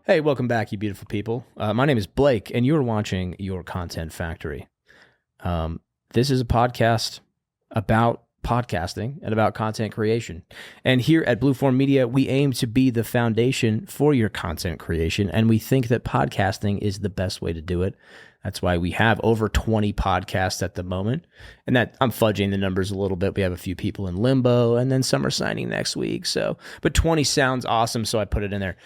Hey, welcome back, you beautiful people. My name is Blake, and you're watching Your Content Factory. This is a podcast about podcasting and about content creation. And here at Blueform Media, we aim to be the foundation for your content creation, and we think that podcasting is the best way to do it. That's why we have over 20 podcasts at the moment. And that I'm fudging the numbers a little bit. We have a few people in limbo, and then some are signing next week. But 20 sounds awesome, so I put it in there.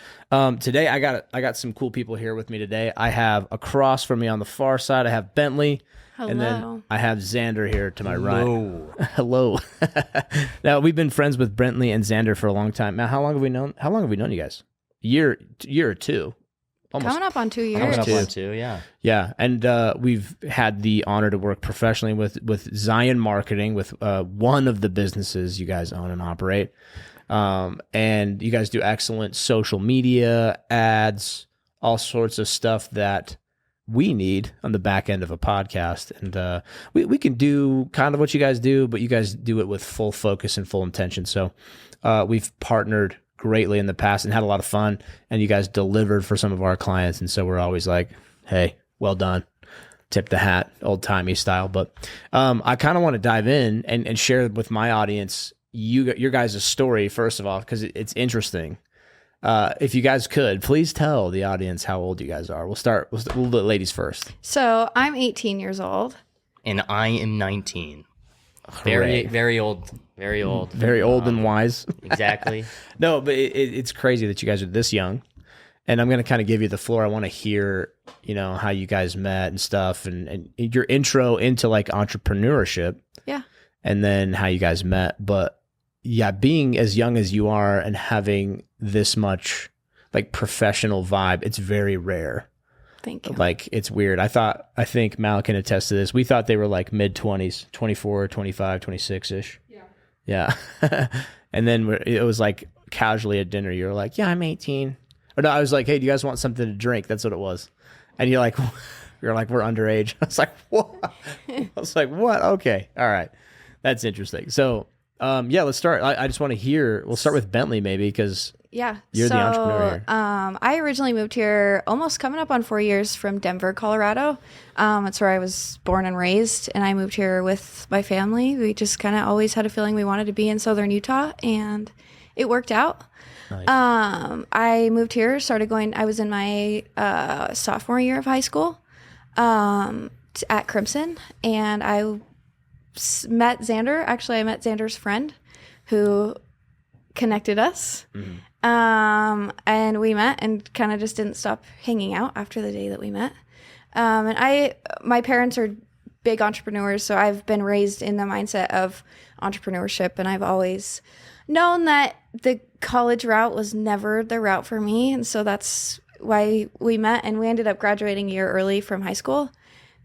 Today I got some cool people here with me today. I have across from me on the far side, I have Bentley. Hello. And then I have Xander here to my Hello. right. Hello. Now we've been friends with Bentley and Xander for a long time. Now, how long have we known you guys? A year or two. Almost. Coming up on 2 years. Coming up on two, yeah. Yeah, and we've had the honor to work professionally with Zion Marketing, with one of the businesses you guys own and operate. And you guys do excellent social media, ads, all sorts of stuff that we need on the back end of a podcast. And we can do kind of what you guys do, but you guys do it with full focus and full intention. So we've partnered greatly in the past and had a lot of fun, and you guys delivered for some of our clients. And so we're always like, hey, well done. Tip the hat, old timey style. But I kind of want to dive in and share with my audience your guys' story, first of all, because it's interesting. If you guys could, please tell the audience how old you guys are. We'll do the ladies first. So I'm 18 years old. And I am 19. Hooray. Very old. Very old. Very old and wise. Exactly. No, but it's crazy that you guys are this young. And I'm going to kind of give you the floor. I want to hear, how you guys met and stuff, and your intro into like entrepreneurship. Yeah. And then how you guys met. But yeah, being as young as you are and having this much like professional vibe, it's very rare. Thank you. Like, it's weird. I think Mal can attest to this. We thought they were like mid-20s, 24, 25, 26-ish. Yeah. And then it was like casually at dinner, you were like, yeah, I'm 18. Or no, I was like, hey, do you guys want something to drink? That's what it was. And you're like, we're underage. I was like, what? What? Okay. All right. That's interesting. So, yeah, let's start. I just want to hear, we'll start with Bentley maybe, because yeah. you're the entrepreneur here. I originally moved here almost coming up on 4 years from Denver, Colorado. That's where I was born and raised, and I moved here with my family. We just kind of always had a feeling we wanted to be in Southern Utah, and it worked out. Nice. I moved here, I was in my sophomore year of high school at Crimson, and I met Xander. Actually, I met Xander's friend who connected us. Mm-hmm. And we met and kind of just didn't stop hanging out after the day that we met. And my parents are big entrepreneurs, so I've been raised in the mindset of entrepreneurship, and I've always known that the college route was never the route for me. And so that's why we met, and we ended up graduating a year early from high school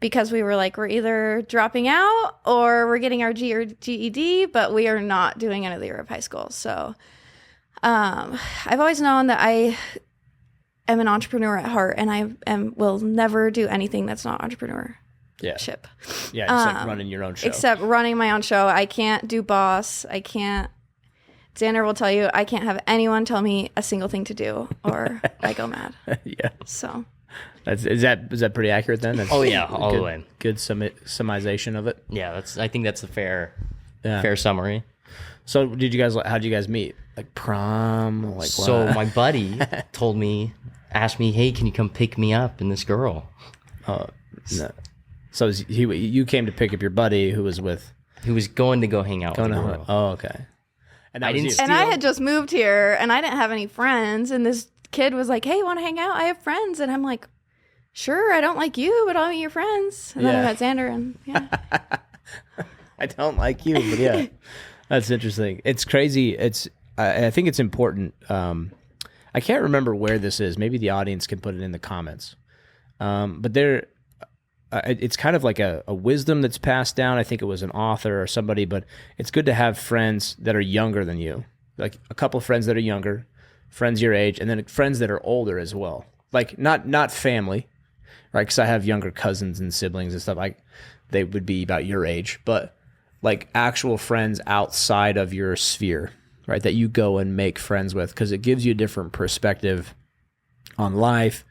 because we were like, we're either dropping out or we're getting our GED, but we are not doing another year of high school. So I've always known that I am an entrepreneur at heart, and will never do anything that's not entrepreneurship. Yeah, just like running your own show. Except running my own show. I can't do boss. Xander will tell you, I can't have anyone tell me a single thing to do, or I go mad. Yeah. So. Is that pretty accurate then? Oh yeah, all the way. Good summation of it. Yeah, I think that's a fair summary. So how'd you guys meet? Like prom? Like so what? My buddy asked me, hey, can you come pick me up and this girl? No. So you came to pick up your buddy who was going to go hang out with the girl. Oh, okay. And I had just moved here, and I didn't have any friends, and this kid was like, hey, want to hang out? I have friends. And I'm like, sure, I don't like you, but I'll meet your friends. And then I met Xander, and yeah. I don't like you, but yeah. That's interesting. It's crazy. I think it's important. I can't remember where this is. Maybe the audience can put it in the comments. But it's kind of like a wisdom that's passed down. I think it was an author or somebody, but it's good to have friends that are younger than you. Like a couple of friends that are younger, friends your age, and then friends that are older as well. Like not family, right? Because I have younger cousins and siblings and stuff. They would be about your age, but like actual friends outside of your sphere, right? That you go and make friends with, because it gives you a different perspective on life,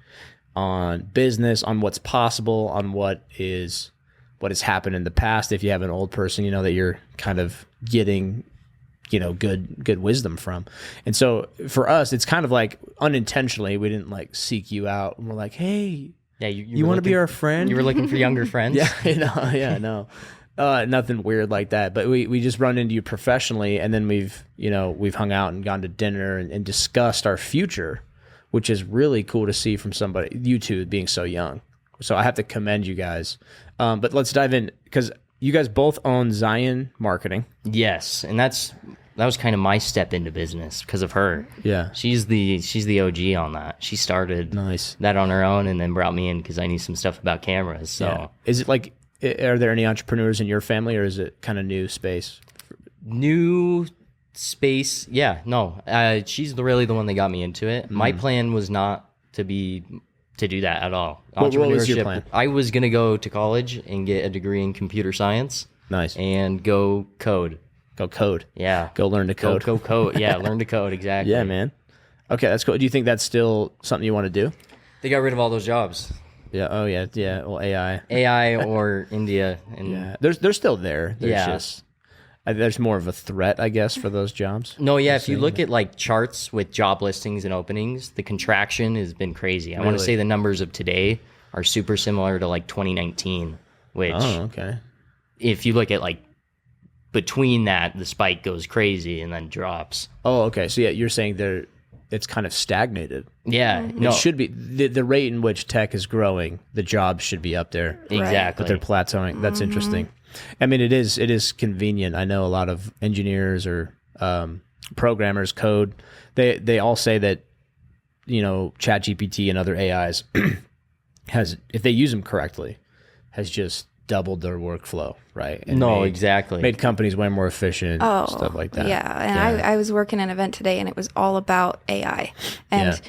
on business, on what's possible, on what has happened in the past. If you have an old person, that you're kind of getting, good wisdom from. And so for us, it's kind of like unintentionally, we didn't like seek you out and we're like, hey, Yeah, you want to be our friend? You were looking for younger friends. No. Nothing weird like that, but we just run into you professionally, and then we've hung out and gone to dinner and discussed our future, which is really cool to see from somebody, you two being so young. So I have to commend you guys. But let's dive in, because you guys both own Zion Marketing. Yes, and that was kind of my step into business because of her. Yeah, she's the OG on that. She started that on her own, and then brought me in because I knew some stuff about cameras. So is it like, are there any entrepreneurs in your family, or is it kind of new space? New space, yeah. No, she's really the one that got me into it. My plan was not to do that at all. What was your plan? I was gonna go to college and get a degree in computer science. Nice. And go code. Go code. Yeah. Go learn to code. Go code. Yeah, learn to code. Exactly. Yeah, man. Okay, that's cool. Do you think that's still something you want to do? They got rid of all those jobs. Yeah. Oh, yeah. Yeah. Well, AI or India. And yeah. They're still there. There's more of a threat, I guess, for those jobs. No, yeah. If you look at like charts with job listings and openings, the contraction has been crazy. I want to say the numbers of today are super similar to like 2019, which, if you look at like between that, the spike goes crazy and then drops. Oh, okay. So yeah, you're saying it's kind of stagnated. Yeah. No. It should be the rate in which tech is growing, the jobs should be up there. Exactly. But they're plateauing. That's interesting. I mean, it is convenient. I know a lot of engineers or programmers code. They all say that, ChatGPT and other AIs if they use them correctly, has just doubled their workflow, right? And exactly. Made companies way more efficient, stuff like that. Yeah, and I was working an event today, and it was all about AI and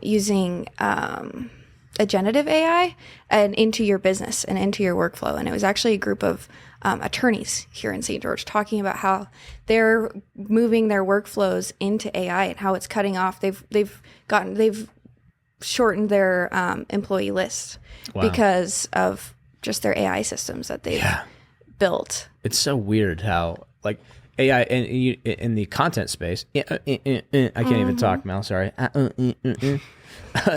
using a generative AI and into your business and into your workflow. And it was actually a group of attorneys here in St. George talking about how they're moving their workflows into AI and how it's cutting off. They've shortened their employee list because of just their AI systems that they've built. It's so weird how like AI in the content space. I can't even talk, Mel. Sorry.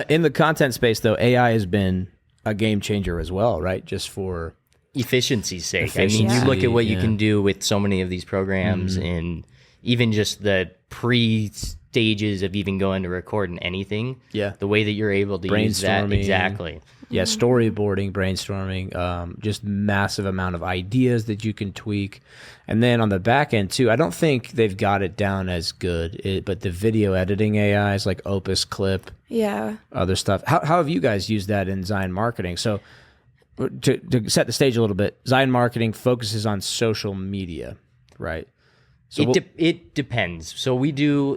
In the content space, though, AI has been a game changer as well, right? Just for efficiency's sake. I mean, you look at what you can do with so many of these programs, and even just the pre-stages of even going to record in anything. Yeah, the way that you're able to use that exactly. Yeah, storyboarding, brainstorming, just massive amount of ideas that you can tweak. And then on the back end too, I don't think they've got it down as good, but the video editing AIs like Opus Clip, other stuff. How have you guys used that in Zion Marketing? So to set the stage a little bit, Zion Marketing focuses on social media, right? So it depends. So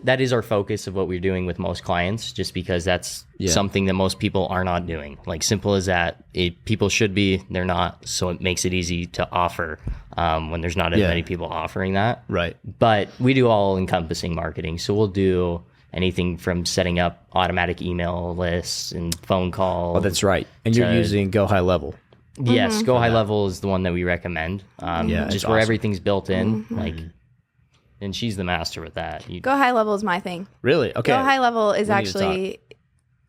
that is our focus of what we're doing with most clients, just because that's something that most people are not doing. Like, simple as that. People should be, they're not. So it makes it easy to offer when there's not as many people offering that. Right. But we do all encompassing marketing. So we'll do anything from setting up automatic email lists and phone calls. Oh, that's right. And you're using GoHighLevel. Yes, GoHighLevel is the one that we recommend. Just where everything's built in. Like, and she's the master with that. GoHighLevel is my thing. Really? Okay. GoHighLevel is actually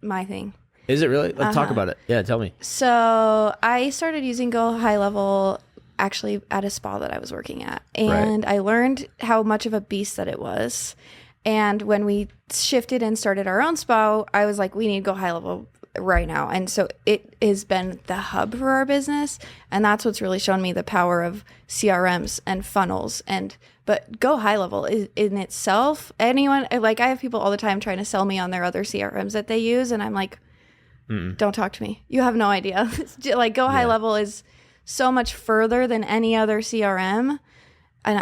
my thing. Is it really? Let's talk about it. Yeah, tell me. So I started using GoHighLevel actually at a spa that I was working at. And I learned how much of a beast that it was. And when we shifted and started our own spa, I was like, we need GoHighLevel right now. And so it has been the hub for our business. And that's what's really shown me the power of CRMs and funnels. But GoHighLevel is in itself, anyone, like, I have people all the time trying to sell me on their other CRMs that they use. And I'm like, don't talk to me. You have no idea. Like, GoHighLevel is so much further than any other CRM. And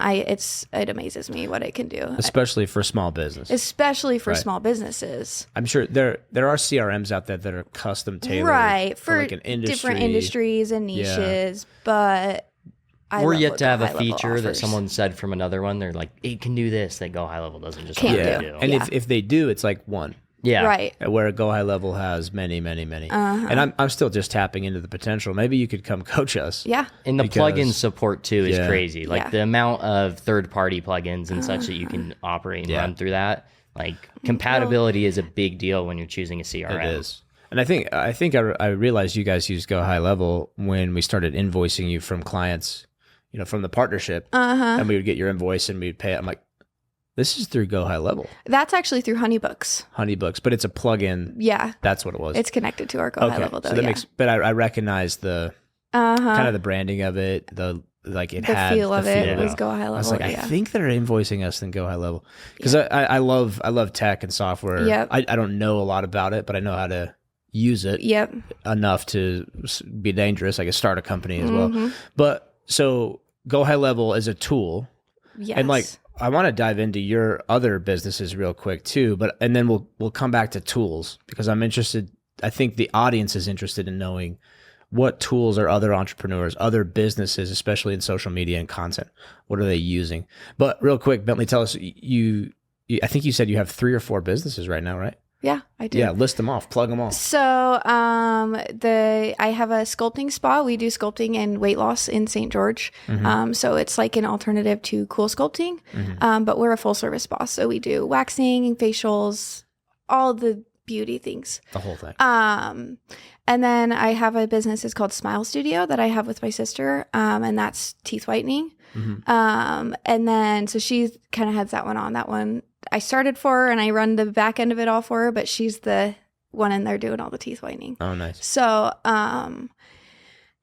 it amazes me what it can do, especially for small business. Especially for small businesses. I'm sure there are CRMs out there that are custom tailored for like an industry. Different industries and niches. But we're yet to have a feature that someone said from another one. They're like, it can do this that GoHighLevel doesn't just can't do. And if they do, it's like one. Yeah. Right. Where Go High Level has many. And I'm still just tapping into the potential. Maybe you could come coach us. Yeah. And the Because- plugin support too is crazy. Like Yeah. the amount of third-party plugins and such that you can operate and run through that. Like compatibility is a big deal when you're choosing a CRM. It is. And I think I realized you guys use Go High Level when we started invoicing you from clients, from the partnership. And we would get your invoice and we'd pay it. I'm like, this is through Go High Level. That's actually through Honeybooks. But it's a plugin. Yeah. That's what it was. It's connected to our Go High Level though. So that makes, but I recognize the kind of the branding of it, the feel of it was Go High Level. I was like, I think they're invoicing us in Go High Level because I love tech and software. Yep. I don't know a lot about it, but I know how to use it enough to be dangerous. I could start a company as well. But so Go High Level is a tool. Yes. And I want to dive into your other businesses real quick too, and then we'll come back to tools because I'm interested. I think the audience is interested in knowing what tools are other entrepreneurs, other businesses, especially in social media and content, what are they using? But real quick, Bentley, tell us, I think you said you have 3 or 4 businesses right now, right? Yeah, I do. Yeah, list them off, plug them all. So I have a sculpting spa. We do sculpting and weight loss in St. George. So it's like an alternative to Cool Sculpting, but we're a full service spa. So we do waxing, facials, all the beauty things. The whole thing. And then I have a business, it's called Smile Studio that I have with my sister, and that's teeth whitening. And then, so she kind of heads that one on. That one I started for her and I run the back end of it all for her, but she's the one in there doing all the teeth whitening. Oh, nice. So, and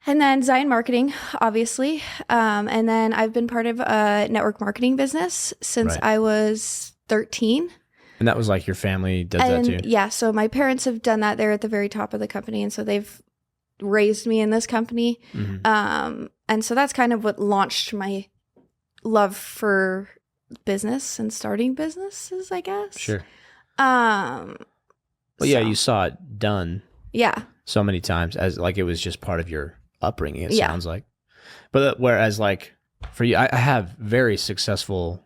then Zion Marketing, obviously. And then I've been part of a network marketing business since I was 13. And that was like your family does that too? Yeah. So my parents have done that. They're at the very top of the company. And so they've raised me in this company. And so that's kind of what launched my love for business and starting businesses, I guess. Sure. Well, yeah, you saw it done. Yeah. So many times as like it was just part of your upbringing, it sounds like. But whereas like for you, I have very successful,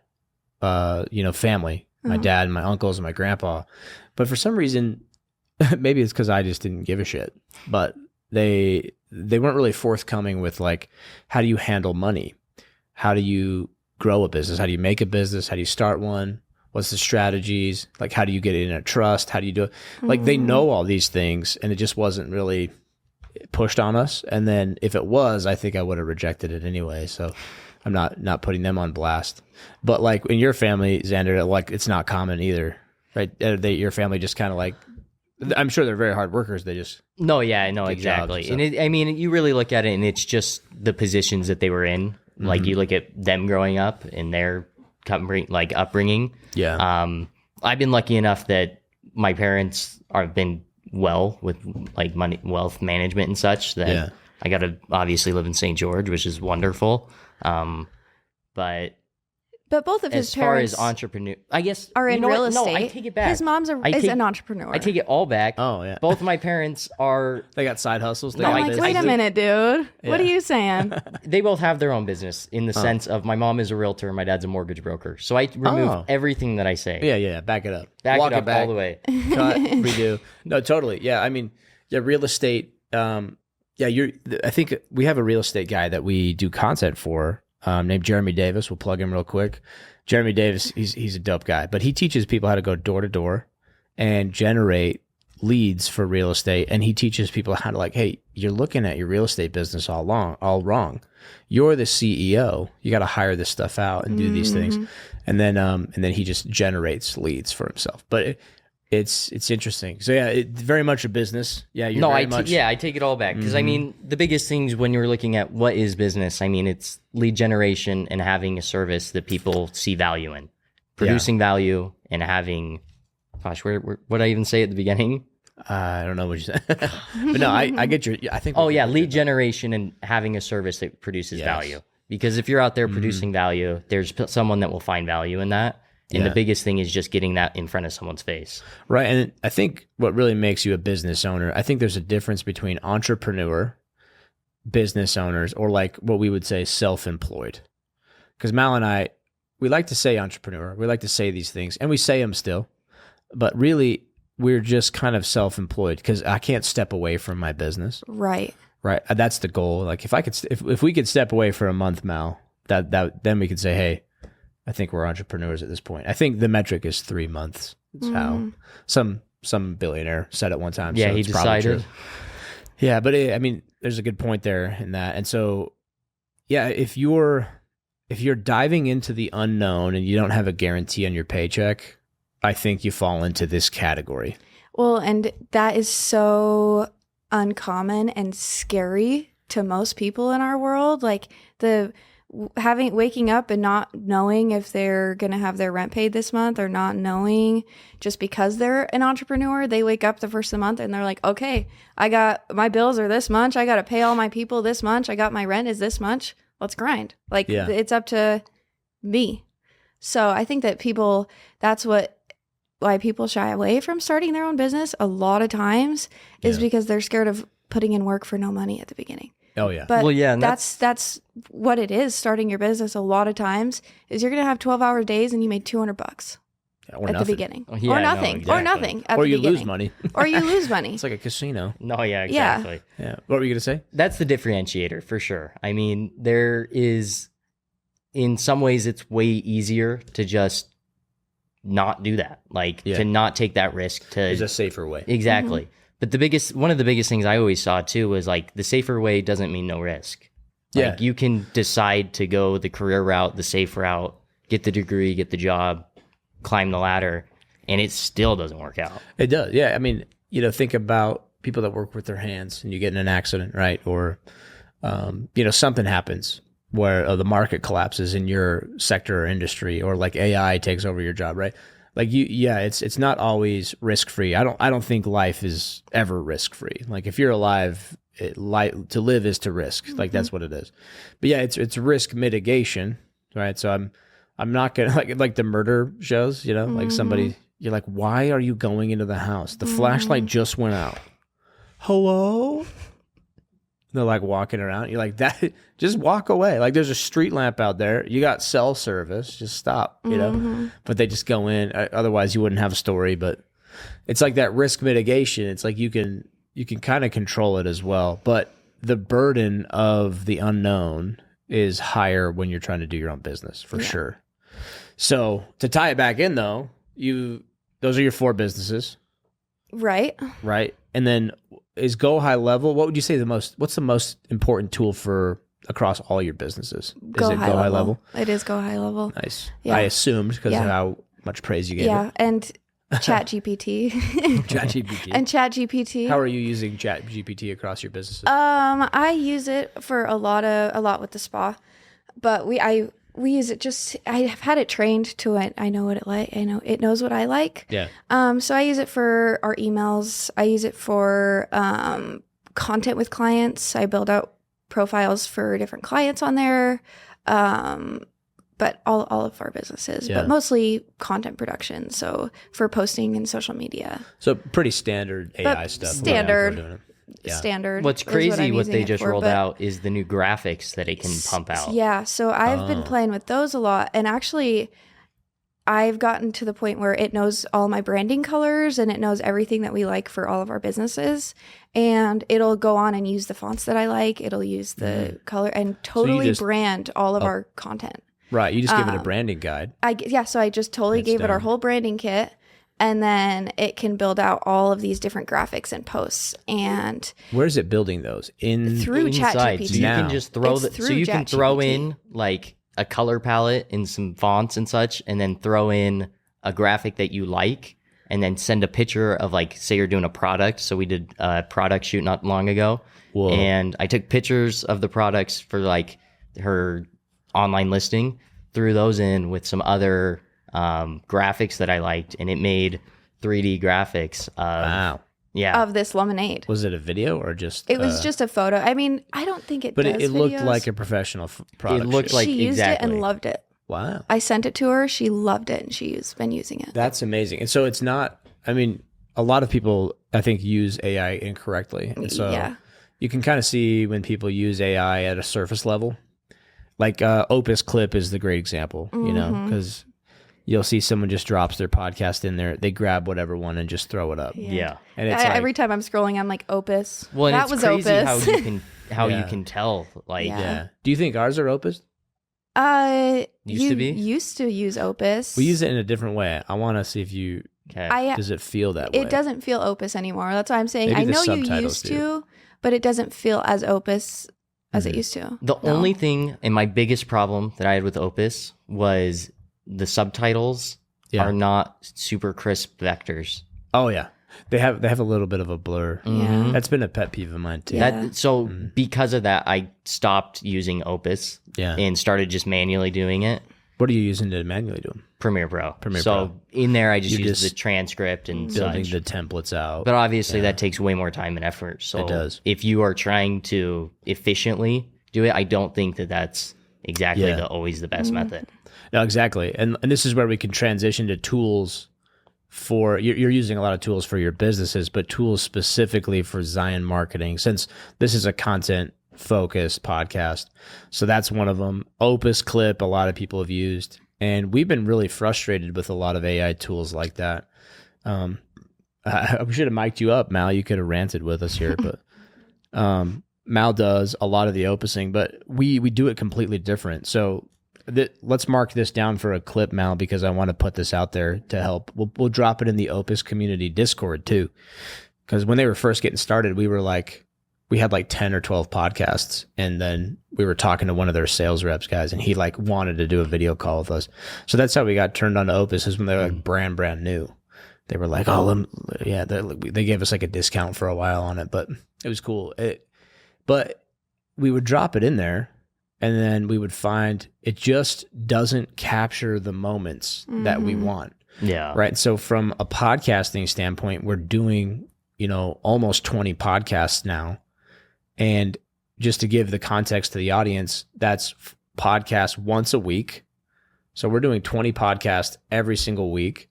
family. My dad and my uncles and my grandpa. But for some reason, maybe it's because I just didn't give a shit. But they weren't really forthcoming with like, how do you handle money? How do you grow a business? How do you make a business? How do you start one? What's the strategies? Like, how do you get in a trust? How do you do it? Like, they know all these things, and it just wasn't really pushed on us. And then if it was, I think I would have rejected it anyway. So I'm not putting them on blast. But like in your family, Xander, like it's not common either, right? Your family just kind of like, I'm sure they're very hard workers. They just exactly. And you really look at it, and it's just the positions that they were in. Like you look at them growing up and their upbringing. Yeah. I've been lucky enough that my parents have been well with like money, wealth management and such. That I got to obviously live in St. George, which is wonderful. But both of his as far parents as entrepreneur, I guess are in real estate. No, I take it back. His mom's is an entrepreneur. I take it all back. Oh yeah. Both of my parents are. They got side hustles. No, I'm like, wait a minute, dude. What are you saying? They both have their own business in the sense of my mom is a realtor, my dad's a mortgage broker. So I remove everything that I say. Yeah. Back it up. Walk it up all the way. Cut, redo. No, totally. Yeah. I mean, real estate. I think we have a real estate guy that we do content for, named Jeremy Davis. We'll plug him real quick. Jeremy Davis, he's a dope guy, but he teaches people how to go door to door and generate leads for real estate. And he teaches people how to like, hey, you're looking at your real estate business all wrong. You're the CEO. You got to hire this stuff out and do these things. And then he just generates leads for himself. But it's interesting. So yeah, it's very much a business. Yeah, I take it all back because I mean the biggest things when you're looking at what is business. I mean it's lead generation and having a service that people see value in, producing value and having. Gosh, what did I even say at the beginning? I don't know what you said, but no, I get your. I think. Lead generation and having a service that produces value. Because if you're out there producing value, there's someone that will find value in that. And the biggest thing is just getting that in front of someone's face. Right. And I think what really makes you a business owner, I think there's a difference between entrepreneur, business owners, or like what we would say self-employed. Because Mal and I, we like to say entrepreneur. We like to say these things, and we say them still. But really, we're just kind of self-employed because I can't step away from my business. Right. Right. That's the goal. Like if I could, if we could step away for a month, Mal, then we could say, hey, I think we're entrepreneurs at this point. I think the metric is 3 months. It's how some billionaire said at one time. Yeah, so he it's probably decided. true. Yeah, but I mean, there's a good point there in that. And so, yeah, if you're diving into the unknown and you don't have a guarantee on your paycheck, I think you fall into this category. Well, and that is so uncommon and scary to most people in our world. Like waking up and not knowing if they're going to have their rent paid this month, or not knowing just because they're an entrepreneur. They wake up the first of the month and they're like, okay, I got my bills are this much. I got to pay all my people this much. I got my rent is this much. Let's grind. Like it's up to me. So I think that that's why people shy away from starting their own business a lot of times is because they're scared of putting in work for no money at the beginning. Oh yeah. But and that's what it is. Starting your business a lot of times is you're going to have 12-hour days and you made $200 at the beginning. Yeah, or nothing. exactly. Or nothing at or the you beginning. lose money. Or you lose money. It's like a casino. No, yeah, exactly. Yeah. What were you going to say? That's the differentiator for sure. I mean, there is, in some ways, it's way easier to just not do that. Like to not take that risk. There's a safer way. Exactly. But one of the biggest things I always saw too was like the safer way doesn't mean no risk. Like you can decide to go the career route, the safe route, get the degree, get the job, climb the ladder, and it still doesn't work out. It does. Yeah. I mean, think about people that work with their hands and you get in an accident, right? Or, something happens where the market collapses in your sector or industry, or like AI takes over your job, right? Like it's not always risk-free. I don't think life is ever risk-free. Like if you're alive, to live is to risk. Like that's what it is. But yeah, it's risk mitigation, right? So I'm not gonna like the murder shows, like somebody, you're like, why are you going into the house? The flashlight just went out. Hello? They're like walking around. You're like, that. Just walk away. Like there's a street lamp out there. You got cell service. Just stop. But they just go in. Otherwise, you wouldn't have a story. But it's like that risk mitigation. It's like you can kind of control it as well. But the burden of the unknown is higher when you're trying to do your own business for sure. So to tie it back in though, those are your 4 businesses, right? Right, and then. Is GoHighLevel, what would you say what's the most important tool for across all your businesses? Is it GoHighLevel? It is GoHighLevel. Nice. Yeah. I assumed because of how much praise you gave it. Yeah, and ChatGPT. ChatGPT. And ChatGPT. How are you using ChatGPT across your businesses? I use it for a lot with the spa, but we use it I have had it trained to it. I know what it like. I know it knows what I like. Yeah. So I use it for our emails. I use it for content with clients. I build out profiles for different clients on there. But all of our businesses, but mostly content production. So for posting and social media. So pretty standard AI stuff. Standard. Standard. What's crazy what they just rolled out is the new graphics that it can pump out. Yeah, so I've been playing with those a lot, and actually I've gotten to the point where it knows all my branding colors and it knows everything that we like for all of our businesses, and it'll go on and use the fonts that I like. It'll use the color and totally brand all of our content. Right, you just give it a branding guide. So I just totally gave it our whole branding kit. And then it can build out all of these different graphics and posts. And where is it building those? Through ChatGPT. So you can just throw in like a color palette and some fonts and such, and then throw in a graphic that you like, and then send a picture of, like, say you're doing a product. So we did a product shoot not long ago. Whoa. And I took pictures of the products for like her online listing, threw those in with some other graphics that I liked, and it made 3D graphics of this lemonade. Was it a video or just it was just a photo? I mean, I don't think it but does it looked videos. like a professional product. It looked like she used it and loved it. Wow. I sent it to her, she loved it, and she's been using it. That's amazing. And so it's not, I mean, a lot of people I think use AI incorrectly, and so you can kind of see when people use AI at a surface level. Like Opus Clip is the great example, because you'll see someone just drops their podcast in there. They grab whatever one and just throw it up. Yeah. And it's every time I'm scrolling, I'm like, Opus. Well, and that it's was crazy Opus. how you can tell. Like, yeah. Do you think ours are Opus? Used to be? Used to use Opus. We use it in a different way. I want to see if you... does it feel that way? It doesn't feel Opus anymore. That's why I'm saying. Maybe I know you subtitles used to, but it doesn't feel as Opus as it used to. The only thing, and my biggest problem that I had with Opus was the subtitles are not super crisp vectors. Oh yeah, they have a little bit of a blur. Yeah. That's been a pet peeve of mine too. Yeah. Because of that, I stopped using Opus and started just manually doing it. What are you using to manually do them? Premiere Pro. Pro. In there, I just use just the transcript and Building such. the templates out. But obviously, that takes way more time and effort. So It does. If you are trying to efficiently do it, I don't think that that's exactly always the best method. No, exactly. And this is where we can transition to tools for, you're using a lot of tools for your businesses, but tools specifically for Zion marketing, since this is a content focused podcast. So that's one of them. Opus Clip, a lot of people have used. And we've been really frustrated with a lot of AI tools like that. We should have mic'd you up, Mal. You could have ranted with us here, but Mal does a lot of the opusing, but we do it completely different. So let's mark this down for a clip, Mal, because I want to put this out there to help. We'll drop it in the Opus community Discord too, because when they were first getting started, we had like 10 or 12 podcasts, and then we were talking to one of their sales reps guys, and he like wanted to do a video call with us. So that's how we got turned on to Opus, is when they were like brand new. They were like, they gave us like a discount for a while on it, but it was cool. But we would drop it in there, and then we would find it just doesn't capture the moments that we want. Yeah. Right. So from a podcasting standpoint, we're doing, almost 20 podcasts now. And just to give the context to the audience, that's podcasts once a week. So we're doing 20 podcasts every single week.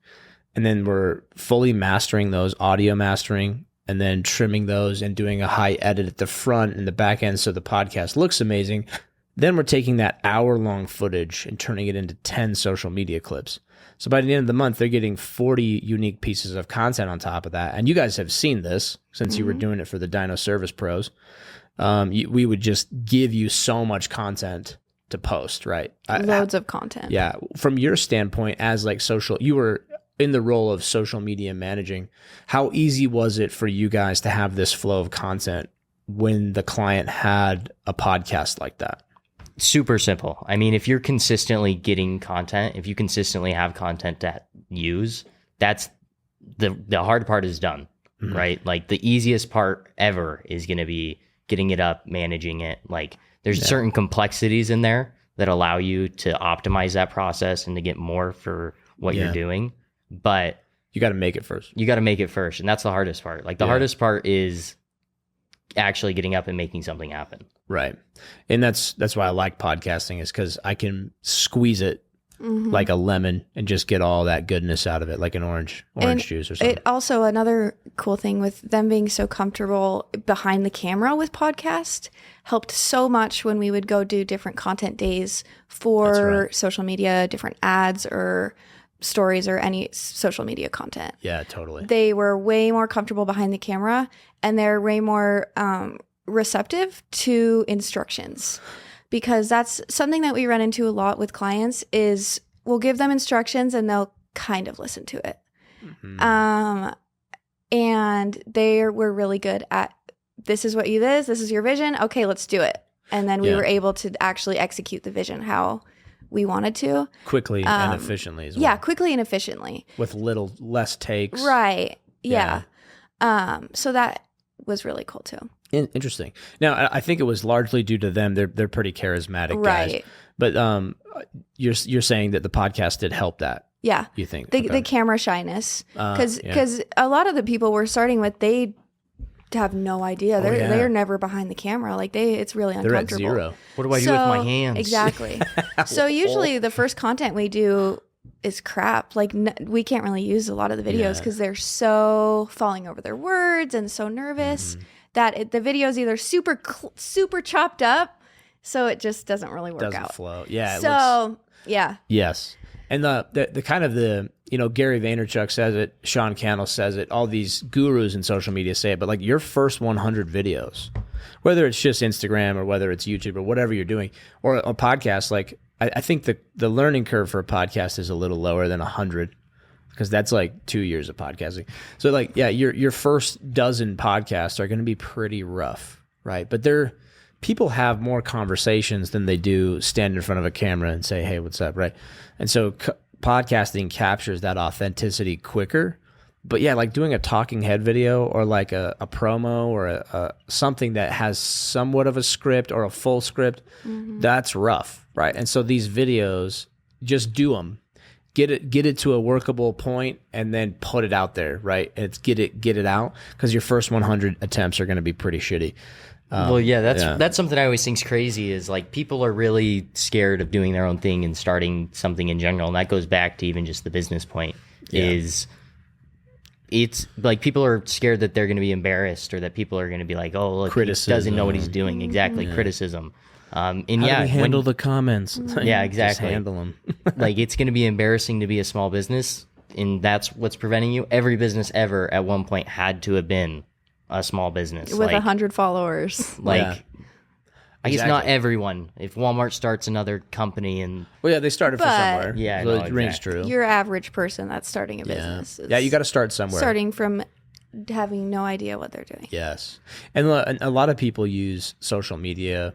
And then we're fully mastering those, audio mastering, and then trimming those and doing a high edit at the front and the back end so the podcast looks amazing. Then we're taking that hour-long footage and turning it into 10 social media clips. So by the end of the month, they're getting 40 unique pieces of content on top of that. And you guys have seen this since you were doing it for the Dyno Service Pros. We would just give you so much content to post, right? Loads of content. Yeah. From your standpoint as like you were in the role of social media managing, how easy was it for you guys to have this flow of content when the client had a podcast like that? Super simple. I mean, if you're consistently getting content, if you consistently have content to use, that's the hard part is done, right? Like the easiest part ever is going to be getting it up, managing it. Like there's certain complexities in there that allow you to optimize that process and to get more for what you're doing. But you got to make it first. And that's the hardest part. Like the hardest part is actually getting up and making something happen. Right. And that's why I like podcasting, is because I can squeeze it like a lemon and just get all that goodness out of it, like an orange juice or something. It also, another cool thing with them being so comfortable behind the camera with podcast helped so much when we would go do different content days for social media, different ads or stories or any social media content. Yeah, totally. They were way more comfortable behind the camera, and they're way more receptive to instructions, because that's something that we run into a lot with clients is we'll give them instructions and they'll kind of listen to it. And we're really good at, this is what this is your vision. Okay, let's do it. And then we were able to actually execute the vision how we wanted to. Quickly and efficiently as well. Yeah, quickly and efficiently. With less takes. Right. Yeah. So that was really cool too. Interesting. Now, I think it was largely due to them. They're pretty charismatic guys. But you're saying that the podcast did help that. Yeah. You think? The camera shyness. Because a lot of the people we're starting with, they have no idea. They're never behind the camera. Like it's really uncomfortable. They're at zero. What do I do with my hands? Exactly. So usually the first content we do is crap. Like we can't really use a lot of the videos because they're so falling over their words and so nervous that the video is either super chopped up, so it just doesn't really work out. Doesn't flow. Yeah. So yeah. Yes. And the kind of the, Gary Vaynerchuk says it, Sean Cannell says it, all these gurus in social media say it, but like your first 100 videos, whether it's just Instagram or whether it's YouTube or whatever you're doing, or a podcast, like I think the learning curve for a podcast is a little lower than 100, because that's like 2 years of podcasting. So like, yeah, your first dozen podcasts are going to be pretty rough, right? But people have more conversations than they do stand in front of a camera and say, hey, what's up, right? And so podcasting captures that authenticity quicker. But yeah, like doing a talking head video or like a promo or a something that has somewhat of a script or a full script, that's rough, right? And so these videos, just do them. Get it to a workable point and then put it out there, right? It's get it out, because your first 100 attempts are going to be pretty shitty. Well, yeah, that's something I always think is crazy, is like people are really scared of doing their own thing and starting something in general. And that goes back to even just the business point is it's like people are scared that they're going to be embarrassed, or that people are going to be like, oh, look, criticism. He doesn't know what he's doing. Exactly. Criticism. And How do we handle the comments? Yeah, exactly. Just handle them. Like, it's going to be embarrassing to be a small business, and that's what's preventing you. Every business ever at one point had to have been a small business with 100 followers. Like, I guess not everyone. If Walmart starts another company and they started from somewhere. Yeah, so it rings true. Your average person that's starting a business. Yeah, you got to start somewhere. Starting from having no idea what they're doing. Yes, and a lot of people use social media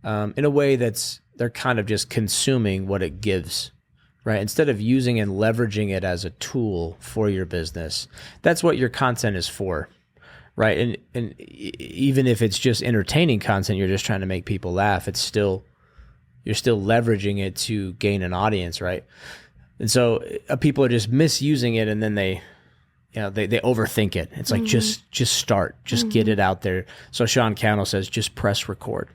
in a way they're kind of just consuming what it gives, right? Instead of using and leveraging it as a tool for your business. That's what your content is for. Right. And even if it's just entertaining content, you're just trying to make people laugh, you're still leveraging it to gain an audience. Right. And so people are just misusing it, and then they overthink it. It's like, just start, just get it out there. So Sean Cannell says, just press record,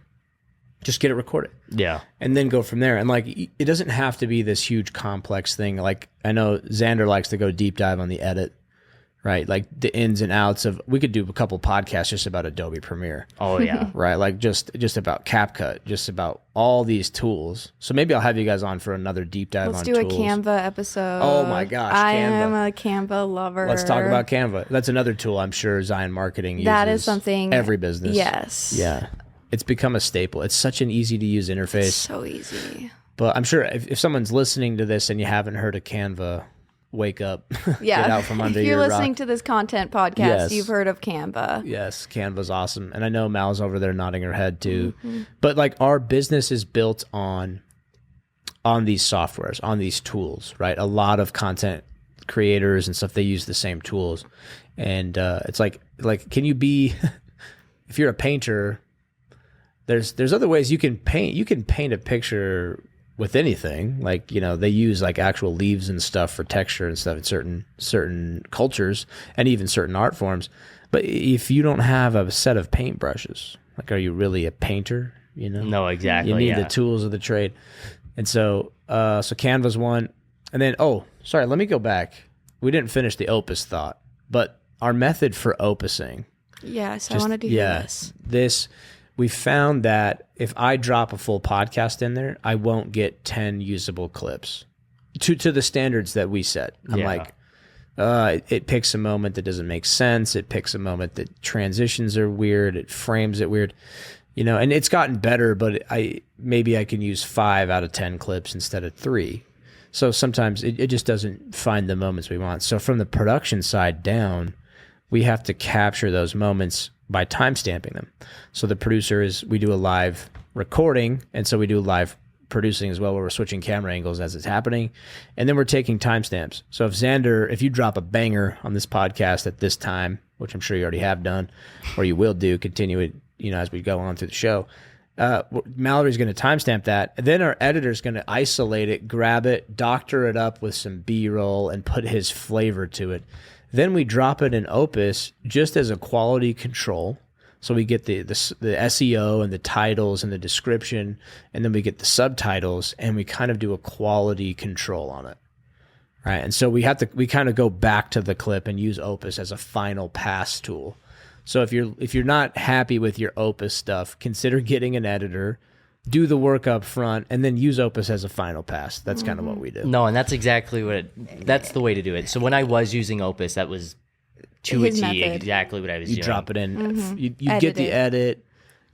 just get it recorded. Yeah. And then go from there. And like, it doesn't have to be this huge complex thing. Like, I know Xander likes to go deep dive on the edit. Right, like the ins and outs of. We could do a couple podcasts just about Adobe Premiere. Oh yeah, right. Like just about CapCut, just about all these tools. So maybe I'll have you guys on for another deep dive. Let's on do tools. a Canva episode. Oh my gosh, I Canva. am a Canva lover. Let's talk about Canva. That's another tool I'm sure Zion Marketing uses. That is something every business. Yes. Yeah, it's become a staple. It's such an easy to use interface. It's so easy. But I'm sure if someone's listening to this and you haven't heard of Canva, wake up. Yeah. Get out from under if you're your listening rock. to this content podcast, Yes. you've heard of Canva. Yes, Canva's awesome. And I know Mal's over there nodding her head too. But like, our business is built on these softwares, on these tools, right? A lot of content creators and stuff, they use the same tools. And it's like, can you be, if you're a painter, there's other ways you can paint. You can paint a picture with anything. Like, they use like actual leaves and stuff for texture and stuff in certain cultures and even certain art forms. But if you don't have a set of paintbrushes, like, are you really a painter? No, exactly. You need the tools of the trade. And so Canva's one. And then, sorry, let me go back. We didn't finish the opus thought, but our method for opusing. Yes, I wanted to hear this. We found that if I drop a full podcast in there, I won't get 10 usable clips to the standards that we set. I'm like, it picks a moment that doesn't make sense. It picks a moment that transitions are weird. It frames it weird, and it's gotten better, but maybe I can use 5 out of 10 clips instead of 3. So sometimes it just doesn't find the moments we want. So from the production side down, we have to capture those moments by timestamping them. So the producer we do a live recording, and so we do live producing as well, where we're switching camera angles as it's happening, and then we're taking timestamps. So if you drop a banger on this podcast at this time, which I'm sure you already have done, or you will do, continue it, as we go on through the show, Mallory's going to timestamp that, and then our editor's going to isolate it, grab it, doctor it up with some B-roll, and put his flavor to it. Then we drop it in Opus just as a quality control. So we get the SEO and the titles and the description, and then we get the subtitles, and we kind of do a quality control on it. Right. And so we kind of go back to the clip and use Opus as a final pass tool. So if you're not happy with your Opus stuff, consider getting an editor do the work up front, and then use Opus as a final pass. That's kind of what we do. No, and that's exactly that's the way to do it. So when I was using Opus, that was to a His T method. exactly what I was You doing. drop it in. You Edit get the it. edit.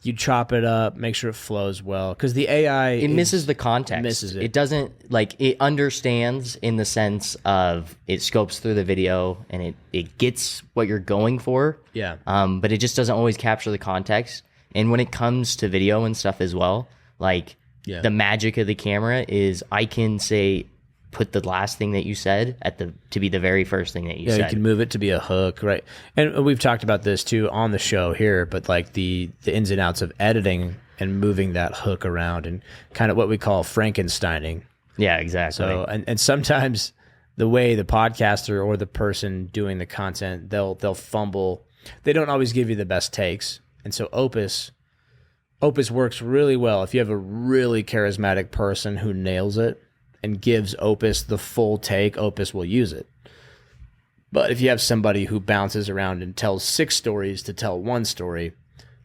You chop it up, make sure it flows well, because the AI It misses the context. misses it. It doesn't it understands in the sense of it scopes through the video and it gets what you're going for. Yeah. But it just doesn't always capture the context. And when it comes to video and stuff as well, the magic of the camera is I can say put the last thing that you said to be the very first thing that you said. You can move it to be a hook, right? And we've talked about this too on the show here, but like the ins and outs of editing and moving that hook around and kind of what we call Frankensteining. Yeah, exactly. So and sometimes the way the podcaster or the person doing the content, they'll fumble. They don't always give you the best takes. And so Opus works really well if you have a really charismatic person who nails it and gives Opus the full take. Opus will use it. But if you have somebody who bounces around and tells 6 stories to tell 1 story,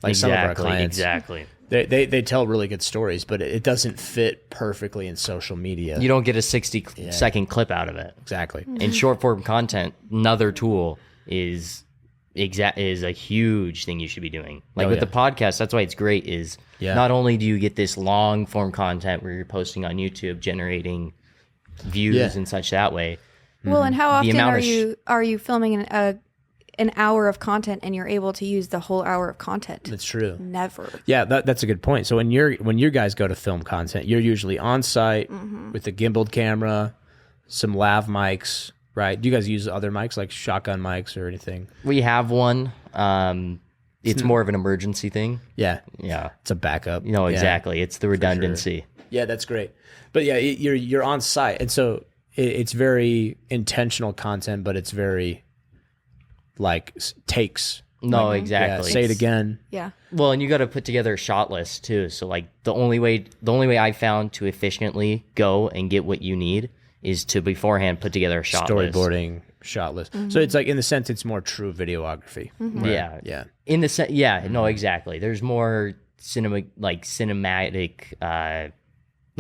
like some of our clients, they tell really good stories, but it doesn't fit perfectly in social media. You don't get a 60-second clip out of it. Exactly. In short form content, another tool is a huge thing you should be doing. The podcast, that's why it's great is not only do you get this long form content where you're posting on YouTube, generating views and such that way. Well, and how often are you filming an hour of content and you're able to use the whole hour of content? That's true. Never. Yeah, that's a good point. So when you guys go to film content, you're usually on site with a gimbaled camera, some lav mics. Right. Do you guys use other mics like shotgun mics or anything? We have one. It's more of an emergency thing. Yeah. Yeah. It's a backup. Exactly. It's the redundancy. Sure. Yeah, that's great. But yeah, you're on site. And so it's very intentional content, but it's very takes. No, exactly. Yeah, say it again. Yeah. Well, and you got to put together a shot list too. So the only way I found to efficiently go and get what you need is to beforehand put together a shot list. Storyboarding, shot list. So it's in the sense it's more true videography. Right? Yeah. Yeah. In the no, exactly. There's more cinematic,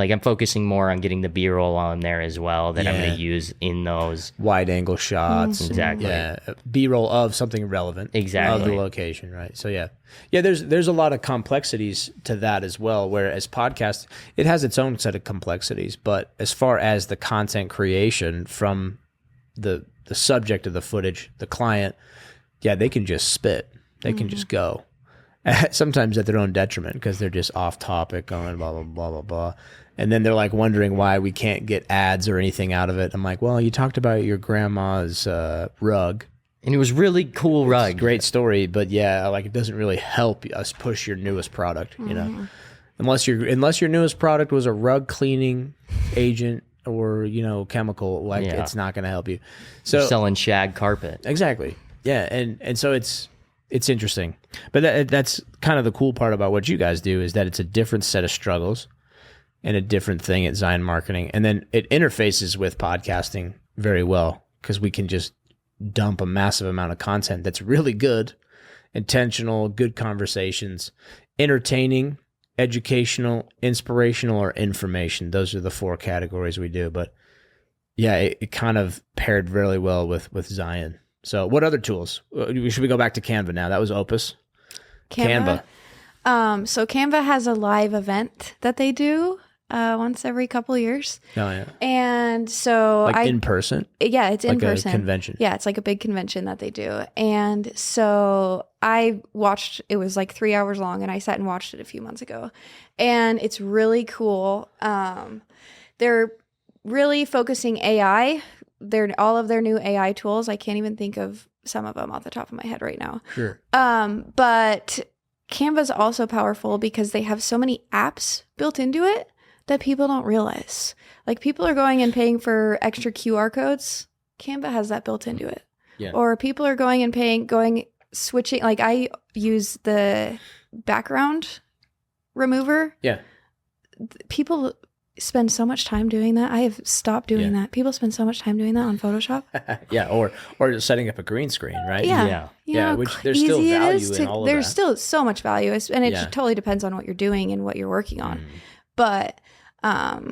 I'm focusing more on getting the B-roll on there as well that I'm going to use in those wide angle shots. Exactly. Yeah. B-roll of something relevant. Exactly. Of the location, right? So yeah. There's a lot of complexities to that as well, whereas podcast, it has its own set of complexities, but as far as the content creation from the subject of the footage, the client, they can just spit. They can just go. Sometimes at their own detriment because they're just off topic going blah, blah, blah, blah, blah. And then they're wondering why we can't get ads or anything out of it. I'm like, well, you talked about your grandma's rug. And it was really cool rug. Great story, but it doesn't really help us push your newest product, you know. Unless your newest product was a rug cleaning agent or, chemical, it's not going to help you. So you're selling shag carpet. Exactly. Yeah, and so it's interesting. But that's kind of the cool part about what you guys do is that it's a different set of struggles and a different thing at Zion Marketing. And then it interfaces with podcasting very well because we can just dump a massive amount of content that's really good, intentional, good conversations, entertaining, educational, inspirational, or information. Those are the 4 categories we do. But it kind of paired really well with Zion. So what other tools? Should we go back to Canva now? That was Opus. Canva. So Canva has a live event that they do once every couple of years. Oh, yeah. And so in person? Yeah, it's in person. Like a convention. Yeah, it's like a big convention that they do. And so I watched, it was 3 hours long, and I sat and watched it a few months ago. And it's really cool. They're really focusing AI. All of their new AI tools. I can't even think of some of them off the top of my head right now. Sure. But Canva's also powerful because they have so many apps built into it that people don't realize. People are going and paying for extra QR codes. Canva has that built into it. Yeah. Or people are going and switching. I use the background remover. Yeah. People spend so much time doing that. I have stopped doing that. People spend so much time doing that on Photoshop. Yeah, or just setting up a green screen, right? Yeah. Yeah, which there's still value in all of that. There's still so much value, and it totally depends on what you're doing and what you're working on. But I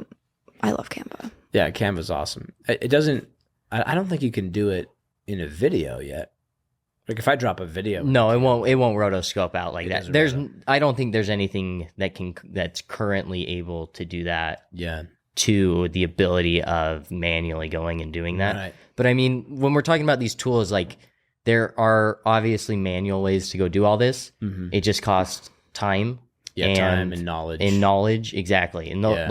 love Canva. Yeah, Canva's awesome. It doesn't, I don't think you can do it in a video yet. Like if I drop a video. No, it won't rotoscope out like that. I don't think there's anything that's currently able to do that. Yeah. To the ability of manually going and doing that. Right. But I mean, when we're talking about these tools, like there are obviously manual ways to go do all this. Mm-hmm. It just costs time. Yeah, time and knowledge. And knowledge, exactly. And that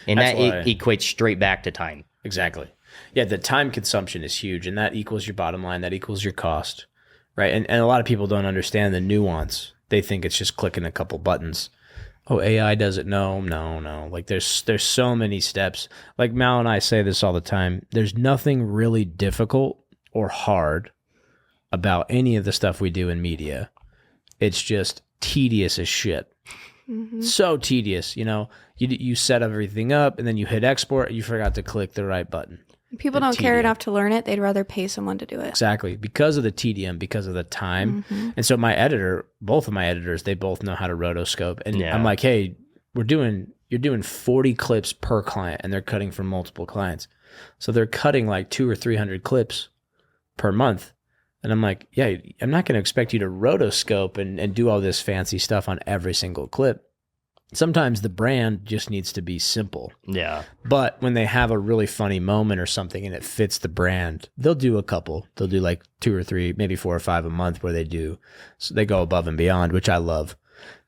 equates straight back to time. Exactly. Yeah, the time consumption is huge, and that equals your bottom line. That equals your cost. Right, and a lot of people don't understand the nuance. They think it's just clicking a couple buttons. Oh, AI does it. No. Like there's so many steps. Like Mal and I say this all the time. There's nothing really difficult or hard about any of the stuff we do in media. It's just tedious as shit. Mm-hmm. So tedious. You set everything up and then you hit export. You forgot to click the right button. People don't care enough to learn it. They'd rather pay someone to do it. Exactly. Because of the tedium, because of the time. Mm-hmm. And so both of my editors, they both know how to rotoscope. And I'm like, hey, you're doing 40 clips per client, and they're cutting from multiple clients. So they're cutting like 200 or 300 clips per month. And I'm like, yeah, I'm not going to expect you to rotoscope and do all this fancy stuff on every single clip. Sometimes the brand just needs to be simple. Yeah. But when they have a really funny moment or something and it fits the brand, they'll do a couple. They'll do like 2 or 3, maybe 4 or 5 a month where they go above and beyond, which I love.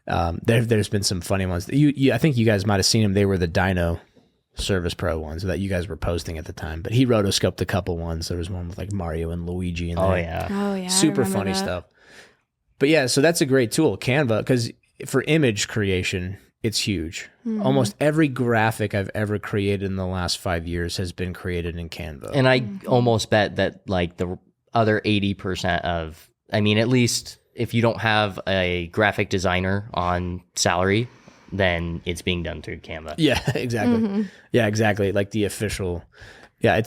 There's been some funny ones. I think you guys might have seen them. They were the Dino Service Pro ones that you guys were posting at the time. But he rotoscoped a couple ones. There was one with like Mario and Luigi in there. Oh, yeah. Super funny stuff. But yeah, so that's a great tool, Canva, because for image creation, it's huge. Mm-hmm. Almost every graphic I've ever created in the last 5 years has been created in Canva. And I almost bet that like the other 80% of, I mean, at least if you don't have a graphic designer on salary, then it's being done through Canva. Yeah, exactly. Mm-hmm. Yeah, exactly. Like the official. Yeah,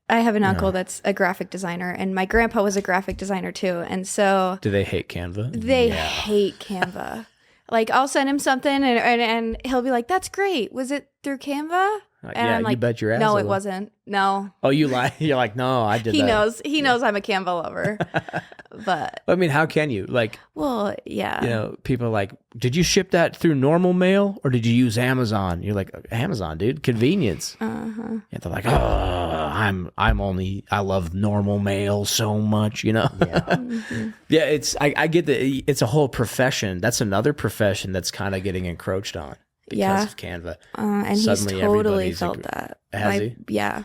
I have an uncle that's a graphic designer, and my grandpa was a graphic designer too. And so. Do they hate Canva? They hate Canva. Like I'll send him something and he'll be like, "That's great. Was it through Canva?" And I'm like, you bet your ass. No, it wasn't. No. Oh, you lie? You're like, no, I did. He knows I'm a Canva lover. But I mean, how can you? Like, well, yeah. People are like, did you ship that through normal mail or did you use Amazon? You're like, Amazon, dude, convenience. Uh-huh. And they're like, I love normal mail so much, Yeah. Mm-hmm. Yeah, I get that. It's a whole profession. That's another profession that's kind of getting encroached on. Because of Canva. And suddenly he's totally felt that. Has he? Yeah.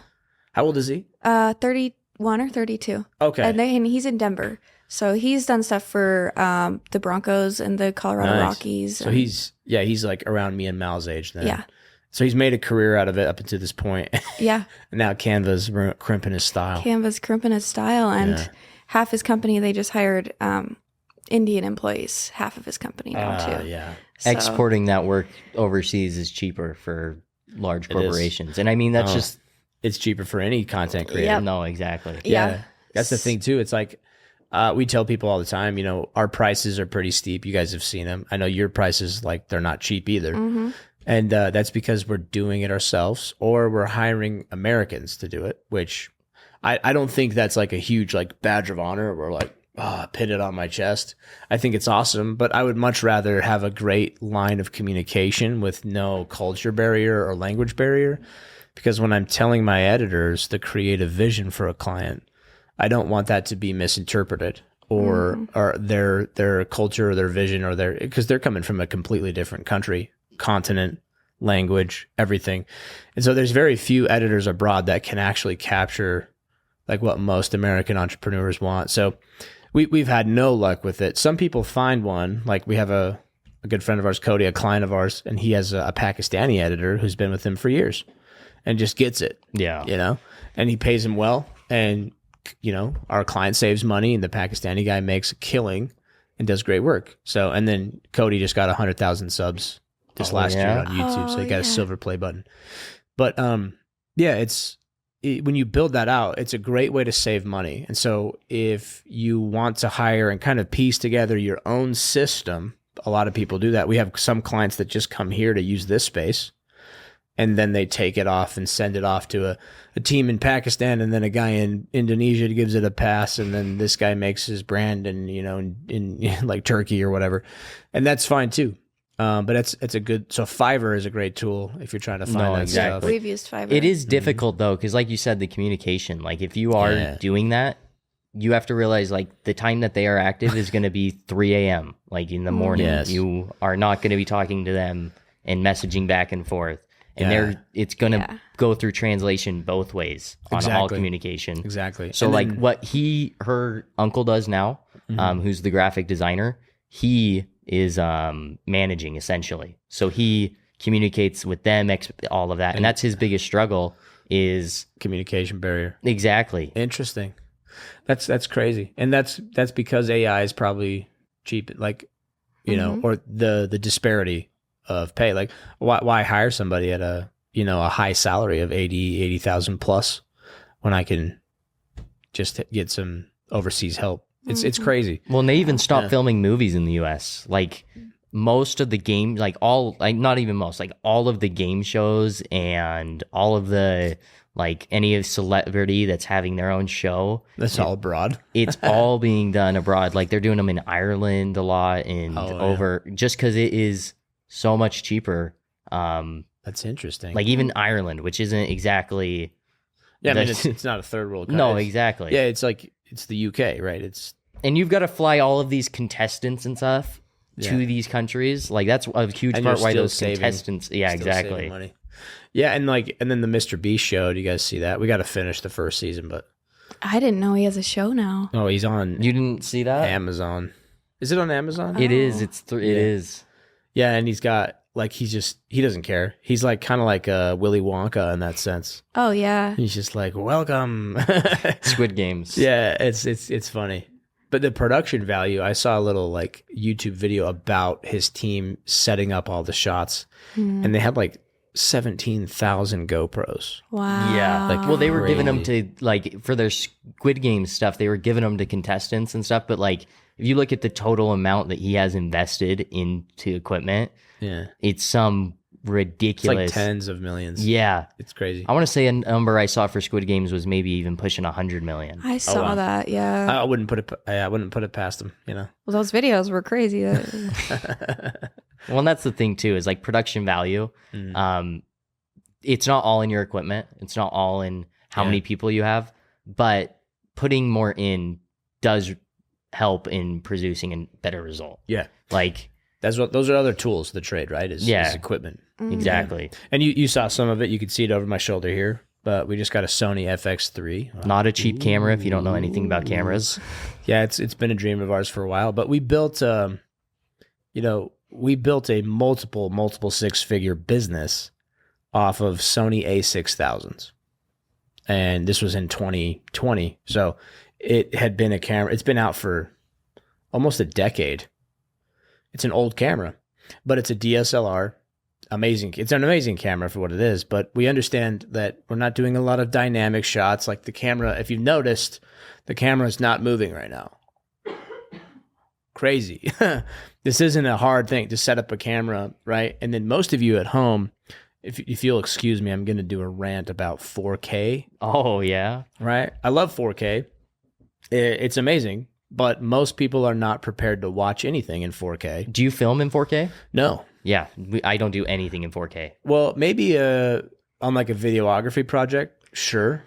How old is he? 31 or 32. Okay. And he's in Denver. So he's done stuff for the Broncos and the Colorado Rockies. So he's like around me and Mal's age then. Yeah. So he's made a career out of it up until this point. Yeah. And now Canva's crimping his style. And half his company, they just hired Indian employees, half of his company now too. Yeah. So. Exporting that work overseas is cheaper for large corporations. And I mean, that's just... It's cheaper for any content creator. Yep. No, exactly. Yeah. That's the thing too. It's like, we tell people all the time, our prices are pretty steep. You guys have seen them. I know your prices, like, they're not cheap either. Mm-hmm. And that's because we're doing it ourselves or we're hiring Americans to do it, which I don't think that's like a huge like badge of honor. We're like, pin it on my chest. I think it's awesome, but I would much rather have a great line of communication with no culture barrier or language barrier. Because when I'm telling my editors the creative vision for a client, I don't want that to be misinterpreted or their culture or their vision or because they're coming from a completely different country, continent, language, everything. And so there's very few editors abroad that can actually capture like what most American entrepreneurs want. So we've had no luck with it. Some people find one, like we have a good friend of ours, Cody, a client of ours, and he has a Pakistani editor who's been with him for years and just gets it. Yeah. And he pays him well. And, our client saves money and the Pakistani guy makes a killing and does great work. So, and then Cody just got 100,000 subs this last year on YouTube. So you got a silver play button. But yeah, when you build that out, it's a great way to save money. And so if you want to hire and kind of piece together your own system, a lot of people do that. We have some clients that just come here to use this space, and then they take it off and send it off to a team in Pakistan, and then a guy in Indonesia gives it a pass, and then this guy makes his brand in like Turkey or whatever. And that's fine too. But it's a good, so Fiverr is a great tool if you're trying to find that stuff. We've used Fiverr. It is difficult though, because like you said, the communication, like if you are doing that, you have to realize like the time that they are active is going to be 3 a.m. like in the morning. Yes. You are not going to be talking to them and messaging back and forth. And it's going to go through translation both ways on all communication. Exactly. So like what her uncle does now, who's the graphic designer, he is managing essentially. So he communicates with them, all of that. And that's his biggest struggle is communication barrier. Exactly. Interesting. That's crazy. And that's because AI is probably cheap, like, or the disparity of pay. Like why hire somebody at a high salary of 80,000 plus when I can just get some overseas help. It's crazy. Well, and they even stopped filming movies in the US. Like most of the game, like not even most, like all of the game shows and all of the like any celebrity that's having their own show. That's all abroad. It's all being done abroad. Like they're doing them in Ireland a lot and just because it is so much cheaper. That's interesting. Like even Ireland, which isn't exactly. Yeah, I mean it's not a third world country. No, exactly. Yeah, it's like it's the UK, right? And you've got to fly all of these contestants and stuff to these countries. Like that's a huge part why those contestants. Yeah, exactly. Money. Yeah, and then the Mr. Beast show. Do you guys see that? We got to finish the first season, but I didn't know he has a show now. Oh, he's on. You didn't see that? Amazon. Is it on Amazon? It is. It is. Yeah, and he's got like he doesn't care. He's like kind of like Willy Wonka in that sense. Oh yeah. He's just like welcome. Squid Games. Yeah, it's funny. But the production value, I saw a little like YouTube video about his team setting up all the shots, and they had like 17,000 GoPros. Wow. Yeah. Like, well, they were giving them to like for their Squid Games stuff, they were giving them to contestants and stuff. But like, if you look at the total amount that he has invested into equipment, it's some ridiculous. It's like tens of millions. Yeah. It's crazy. I want to say a number I saw for Squid Games was maybe even pushing 100 million. I saw that. Yeah. I wouldn't put it past them, Well, those videos were crazy. Well, and that's the thing too, is like production value. It's not all in your equipment. It's not all in how many people you have, but putting more in does help in producing a better result. Yeah. Like those are other tools of the trade, right? Is equipment. Exactly. And you saw some of it. You could see it over my shoulder here, but we just got a Sony FX3. Not a cheap camera if you don't know anything about cameras. Yeah, it's been a dream of ours for a while, but we built a multiple six-figure business off of Sony A6000s. And this was in 2020. So it had been a camera. It's been out for almost a decade. It's an old camera, but it's a DSLR. Amazing. It's an amazing camera for what it is, but we understand that we're not doing a lot of dynamic shots. Like the camera, if you've noticed, the camera is not moving right now. Crazy. This isn't a hard thing to set up a camera, right? And then most of you at home, if you'll excuse me, I'm going to do a rant about 4K. Oh, yeah. Right? I love 4K. It's amazing, but most people are not prepared to watch anything in 4K. Do you film in 4K? No. Yeah, I don't do anything in 4K. Well, maybe on like a videography project, sure,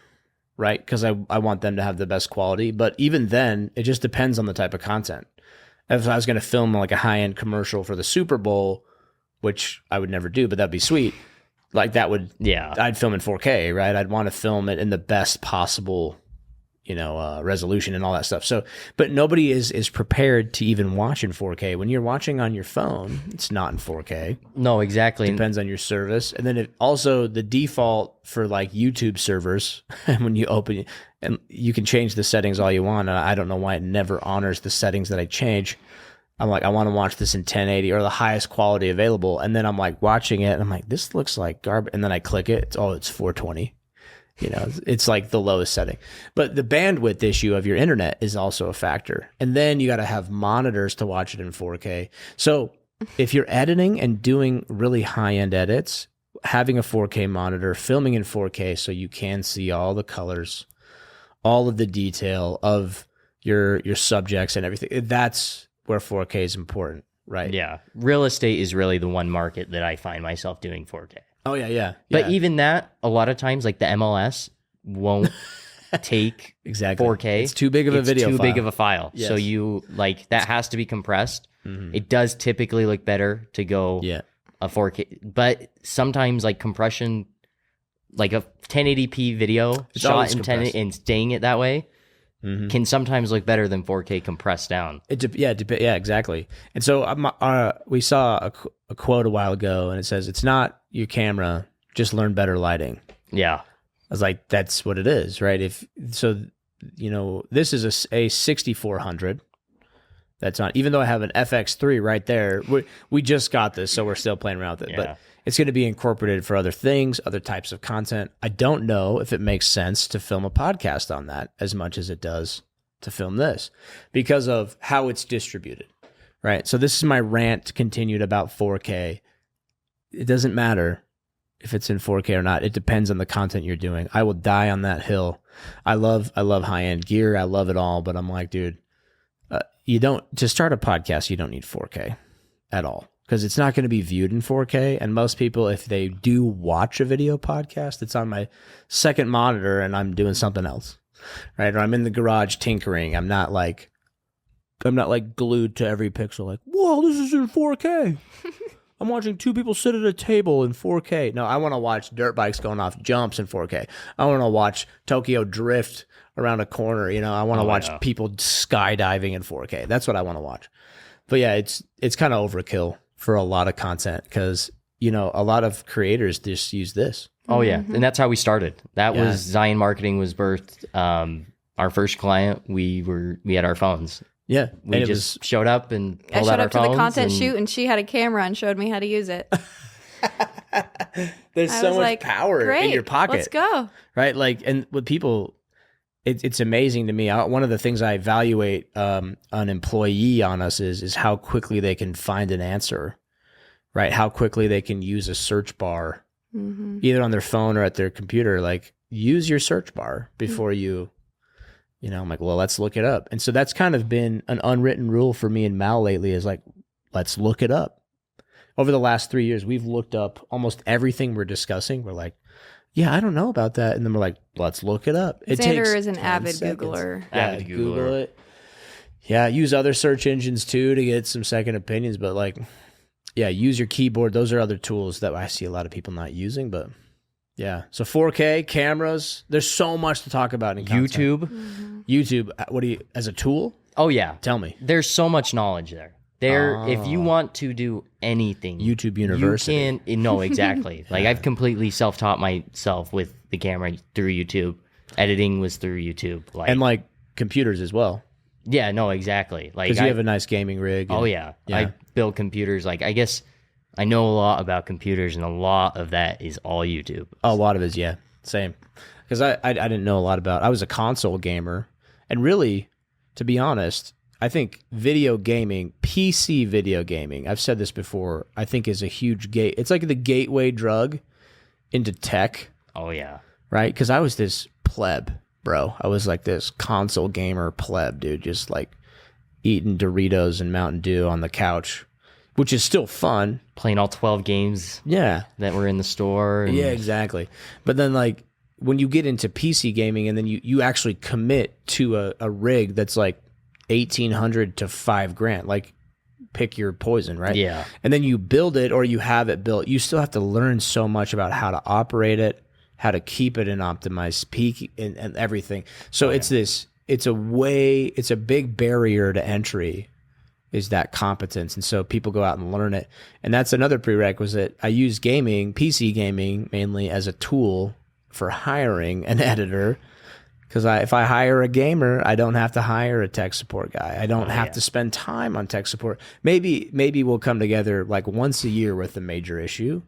right? Because I want them to have the best quality. But even then, it just depends on the type of content. If I was going to film like a high-end commercial for the Super Bowl, which I would never do, but that'd be sweet. Like that would, I'd film in 4K, right? I'd want to film it in the best possible, resolution and all that stuff. So, but nobody is prepared to even watch in 4K. When you're watching on your phone, it's not in 4K. No, exactly. It depends on your service. And then also the default for like YouTube servers, when you open it, and you can change the settings all you want. And I don't know why it never honors the settings that I change. I'm like, I want to watch this in 1080 or the highest quality available. And then I'm like watching it and I'm like, this looks like garbage. And then I click it. It's 420. You know, it's like the lowest setting. But the bandwidth issue of your internet is also a factor. And then you got to have monitors to watch it in 4K. So if you're editing and doing really high-end edits, having a 4K monitor, filming in 4K so you can see all the colors, all of the detail of your subjects and everything, that's where 4K is important, right? Yeah. Real estate is really the one market that I find myself doing 4K. Oh, yeah. But even that, a lot of times, like the MLS won't take exactly 4K. It's too big of a video It's too file. big of a file. Yes. So you, like, that has to be compressed. It does typically look better to go a 4K. But sometimes, like, compression, like a 1080p video shot in 10 and staying it that way, can sometimes look better than 4K compressed down. Yeah, exactly. And so we saw a quote a while ago, and it says, "It's not your camera, just learn better lighting." Yeah. I was like, that's what it is, right? This is a 6400. That's not, even though I have an FX3 right there. We just got this, so we're still playing around with it. Yeah. But it's going to be incorporated for other things, other types of content. I don't know if it makes sense to film a podcast on that as much as it does to film this because of how it's distributed, right? So this is my rant continued about 4K. It doesn't matter if it's in 4K or not. It depends on the content you're doing. I will die on that hill. I love high-end gear. I love it all, but I'm like, dude, to start a podcast, you don't need 4K at all. Because it's not going to be viewed in 4K. And most people, if they do watch a video podcast, it's on my second monitor and I'm doing something else, right? Or I'm in the garage tinkering. I'm not like glued to every pixel like, whoa, this is in 4K. I'm watching two people sit at a table in 4K. No, I want to watch dirt bikes going off jumps in 4K. I want to watch Tokyo drift around a corner. You know, I want to watch people skydiving in 4K. That's what I want to watch. But yeah, it's kind of overkill for a lot of content because, you know, a lot of creators just use this. Oh, yeah. And that's how we started. That was Zion Marketing was birthed. Our first client, we had our phones. Yeah. We just showed up and pulled out our phones. I showed up to the content shoot and she had a camera and showed me how to use it. There's so much power in your pocket. Let's go. Right? Like, and with people, it's amazing to me. One of the things I evaluate an employee on us is how quickly they can find an answer, right? How quickly they can use a search bar, either on their phone or at their computer. Like, use your search bar before I'm like, well, let's look it up. And so that's kind of been an unwritten rule for me and Mal lately is like, let's look it up. Over the last 3 years, we've looked up almost everything we're discussing. We're like, yeah, I don't know about that. And then we're like, let's look it up. Xander is an avid Googler. Yeah, Google it. Yeah, use other search engines too to get some second opinions. But like, yeah, use your keyboard. Those are other tools that I see a lot of people not using. But yeah, so 4K cameras. There's so much to talk about in content. YouTube. What do you, as a tool? Oh, yeah. Tell me. There's so much knowledge there. If you want to do anything, YouTube University. You can. No, exactly. Like I've completely self-taught myself with the camera through YouTube. Editing was through YouTube. And like computers as well. Yeah, no, exactly. Like because you have a nice gaming rig. Oh yeah. I build computers. Like I guess I know a lot about computers, and a lot of that is all YouTube. A lot of it is, yeah, same. Because I didn't know a lot about. I was a console gamer, and really, to be honest, I think video gaming, PC video gaming, I've said this before, I think is a huge gate. It's like the gateway drug into tech. Oh, yeah. Right? Because I was this pleb, bro. I was like this console gamer pleb, dude. Just like eating Doritos and Mountain Dew on the couch, which is still fun. Playing all 12 games that were in the store. Yeah, exactly. But then like when you get into PC gaming and then you actually commit to a rig that's like $1,800 to $5,000, like pick your poison, right? Yeah. And then you build it or you have it built. You still have to learn so much about how to operate it, how to keep it in optimized peak and everything. So it's a big barrier to entry is that competence. And so people go out and learn it. And that's another prerequisite. I use gaming, PC gaming mainly as a tool for hiring an editor, Because if I hire a gamer, I don't have to hire a tech support guy. I don't have to spend time on tech support. Maybe we'll come together like once a year with a major issue.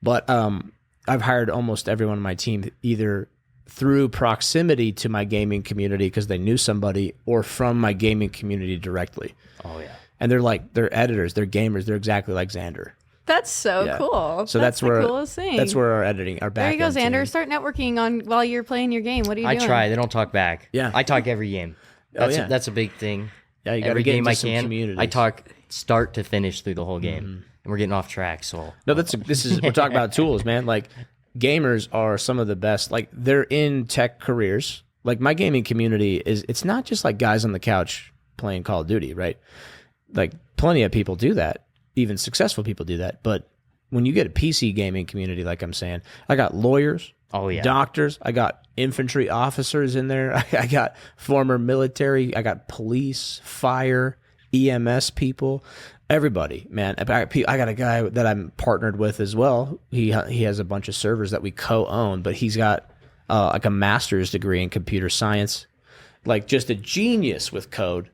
But I've hired almost everyone on my team either through proximity to my gaming community because they knew somebody, or from my gaming community directly. Oh yeah. And they're editors, they're gamers, they're exactly like Xander. That's so cool. So that's where the coolest thing. That's where our editing, our back. There you go, Xander. Start networking on while you're playing your game. What are you doing? I try. They don't talk back. Yeah. I talk every game. That's a big thing. Yeah, you got to every get game into I some can. communities. I talk start to finish through the whole game, and we're getting off track. So no, we're talking about tools, man. Like gamers are some of the best. Like they're in tech careers. Like my gaming community it's not just like guys on the couch playing Call of Duty, right? Like plenty of people do that. Even successful people do that. But when you get a PC gaming community, like I'm saying, I got lawyers, doctors, I got infantry officers in there, I got former military, I got police, fire, EMS people, everybody, man. I got a guy that I'm partnered with as well. He has a bunch of servers that we co-own, but he's got like a master's degree in computer science, like just a genius with code.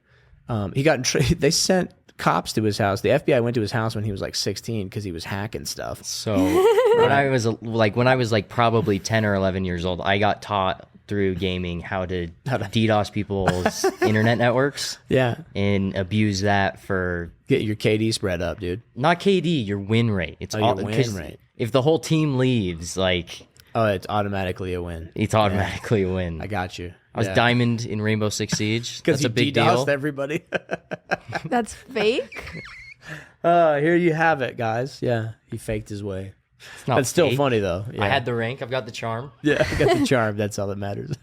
He got they sent cops to his house. The FBI went to his house when he was like 16 because he was hacking stuff. So when I was probably 10 or 11 years old, I got taught through gaming how to DDoS people's internet networks. Yeah. And abuse that for get your KD spread up, dude. Not KD, your win rate. It's your win rate. If the whole team leaves, it's automatically a win. It's automatically a win. I got you. I was diamond in Rainbow Six Siege. That's a big deal. Everybody. That's fake. Here you have it, guys. Yeah, he faked his way. That's still funny though. Yeah. I had the rank. I've got the charm. Yeah, I got the charm. That's all that matters.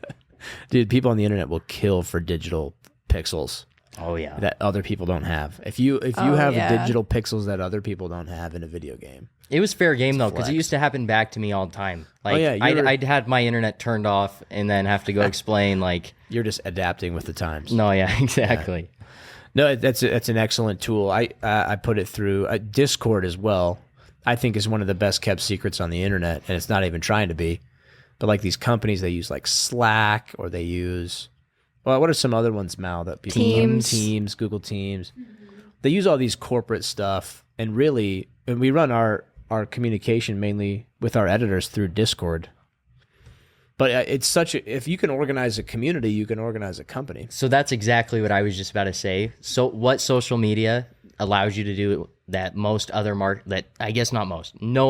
Dude, people on the internet will kill for digital pixels. Oh yeah, that other people don't have. If you have digital pixels that other people don't have in a video game. It was fair game though, because it used to happen back to me all the time. I'd had my internet turned off and then have to go explain you're just adapting with the times. No, yeah, exactly. Yeah. No, that's an excellent tool. I put it through Discord as well. I think is one of the best kept secrets on the internet, and it's not even trying to be. But like these companies, they use like Slack, or they use what are some other ones, Mal, that people Teams, Google Teams. They use all these corporate stuff, and we run our communication mainly with our editors through Discord. But it's if you can organize a community, you can organize a company. So that's exactly what I was just about to say. So what social media allows you to do that no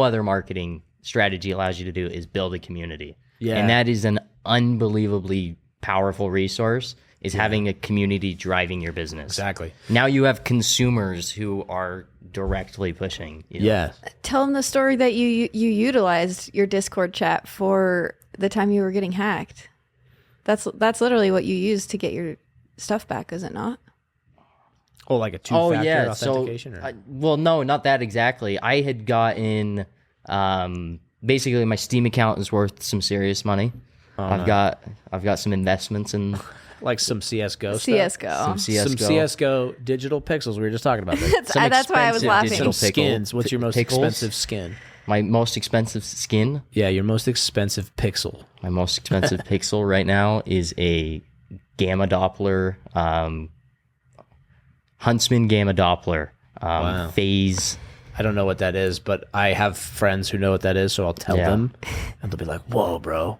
other marketing strategy allows you to do is build a community. Yeah. And that is an unbelievably powerful resource, is having a community driving your business. Exactly. Now you have consumers who are directly pushing. Yeah. Tell them the story that you utilized your Discord chat for the time you were getting hacked. That's literally what you used to get your stuff back, is it not? Oh, like a two-factor authentication? Well, no, not that exactly. I had gotten basically my Steam account is worth some serious money. I've got some investments in like some CS:GO stuff. Some CS:GO digital pixels. We were just talking about that. That's why I was laughing. Some skins. What's your most expensive skin? My most expensive skin? Yeah, your most expensive pixel. My most expensive pixel right now is a Gamma Doppler, Huntsman Gamma Doppler, phase. I don't know what that is, but I have friends who know what that is, so I'll tell them, and they'll be like, "Whoa, bro,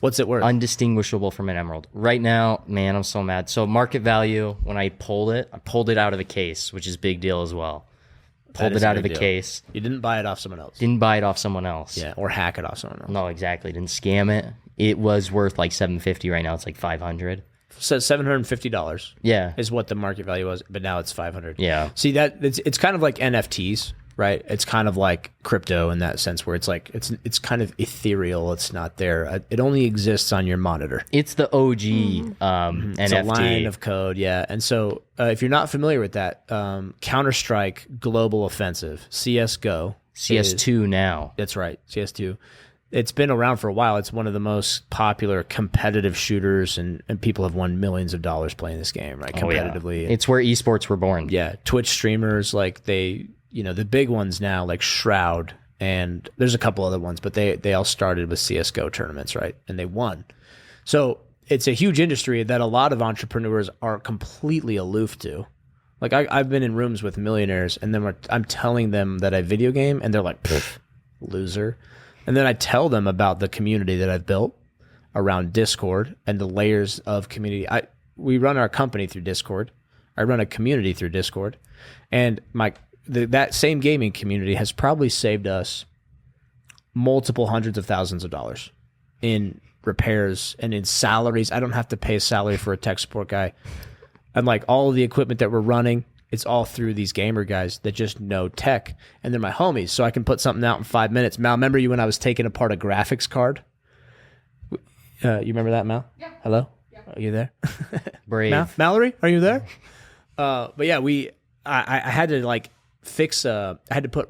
what's it worth?" Undistinguishable from an emerald. Right now, man, I'm so mad. So market value, when I pulled it out of the case, which is a big deal as well. Pulled it out of the case. You didn't buy it off someone else. Didn't buy it off someone else. Yeah, or hack it off someone else. No, exactly. Didn't scam it. It was worth like $750. Right now, it's like $500. So $750. Yeah, is what the market value was, but now it's $500. Yeah. See that it's kind of like NFTs, right? It's kind of like crypto in that sense, where it's like it's kind of ethereal. It's not there. It only exists on your monitor. It's the OG NFT. It's a line of code, yeah. And so if you're not familiar with that, Counter-Strike Global Offensive, CS:GO, CS2 now. That's right, CS2. It's been around for a while. It's one of the most popular competitive shooters, and people have won millions of dollars playing this game, right? Competitively. Yeah. It's where esports were born. Yeah. Twitch streamers, like the big ones now, like Shroud, and there's a couple other ones, but they all started with CS:GO tournaments, right? And they won. So it's a huge industry that a lot of entrepreneurs are completely aloof to. Like I've been in rooms with millionaires, and then I'm telling them that I video game, and they're like, loser. And then I tell them about the community that I've built around Discord and the layers of community. We run our company through Discord. I run a community through Discord, and that same gaming community has probably saved us multiple hundreds of thousands of dollars in repairs and in salaries. I don't have to pay a salary for a tech support guy. And like all of the equipment that we're running, it's all through these gamer guys that just know tech, and they're my homies. So I can put something out in 5 minutes. Mal, remember you when I was taking apart a graphics card? You remember that, Mal? Yeah. Hello? Yeah. Are you there? Brave. Mallory, are you there? But yeah, I had to like fix I had to put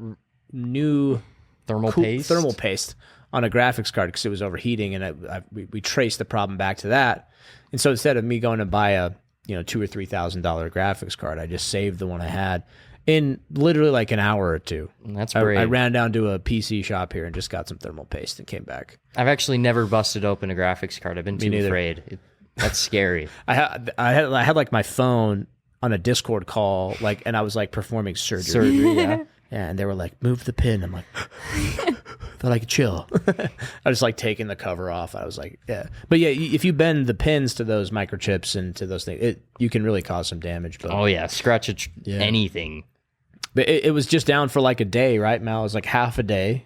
new thermal paste on a graphics card because it was overheating, and we traced the problem back to that. And so instead of me going to buy a $2,000 or $3,000 graphics card, I just saved the one I had in literally like an hour or two. That's great. I ran down to a PC shop here and just got some thermal paste and came back. I've actually never busted open a graphics card. I've been too afraid. That's scary. I had like my phone on a Discord call, like, and I was like performing surgery. Yeah. Yeah, and they were like, move the pin. I'm like, they're like, chill. I was like taking the cover off. I was like, yeah. But yeah, if you bend the pins to those microchips and to those things, you can really cause some damage. But, oh, yeah. Scratch anything. But it was just down for like a day, right, Mal? It was like half a day,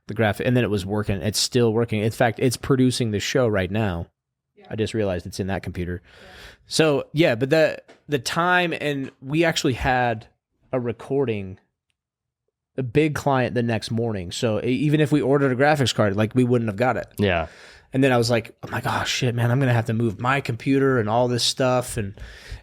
the graphic, and then it was working. It's still working. In fact, it's producing the show right now. Yeah. I just realized it's in that computer. Yeah. So, yeah, but the time, and we actually had a recording, a big client the next morning. So even if we ordered a graphics card, like we wouldn't have got it. Yeah. And then I was like, oh shit, man, I'm going to have to move my computer and all this stuff. And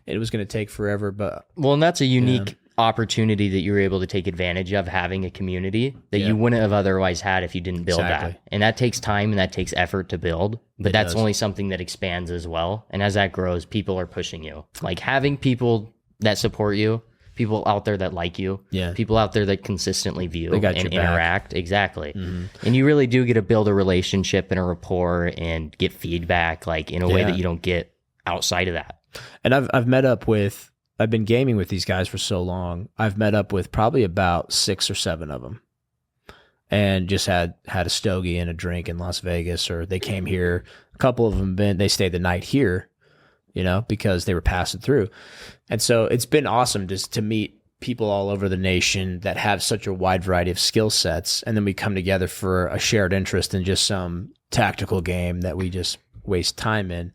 it was going to take forever. But well, and that's a unique opportunity that you were able to take advantage of, having a community that you wouldn't have otherwise had if you didn't build that. And that takes time and that takes effort to build, but that's only something that expands as well. And as that grows, people are pushing you. Like having people that support you, people out there that like you, people out there that consistently view and interact. Exactly. Mm-hmm. And you really do get to build a relationship and a rapport and get feedback like in a way that you don't get outside of that. And I've been gaming with these guys for so long. I've met up with probably about 6 or 7 of them, and just had a stogie and a drink in Las Vegas, or they came here. A couple of them they stayed the night here, because they were passing through. And so it's been awesome just to meet people all over the nation that have such a wide variety of skill sets, and then we come together for a shared interest in just some tactical game that we just waste time in.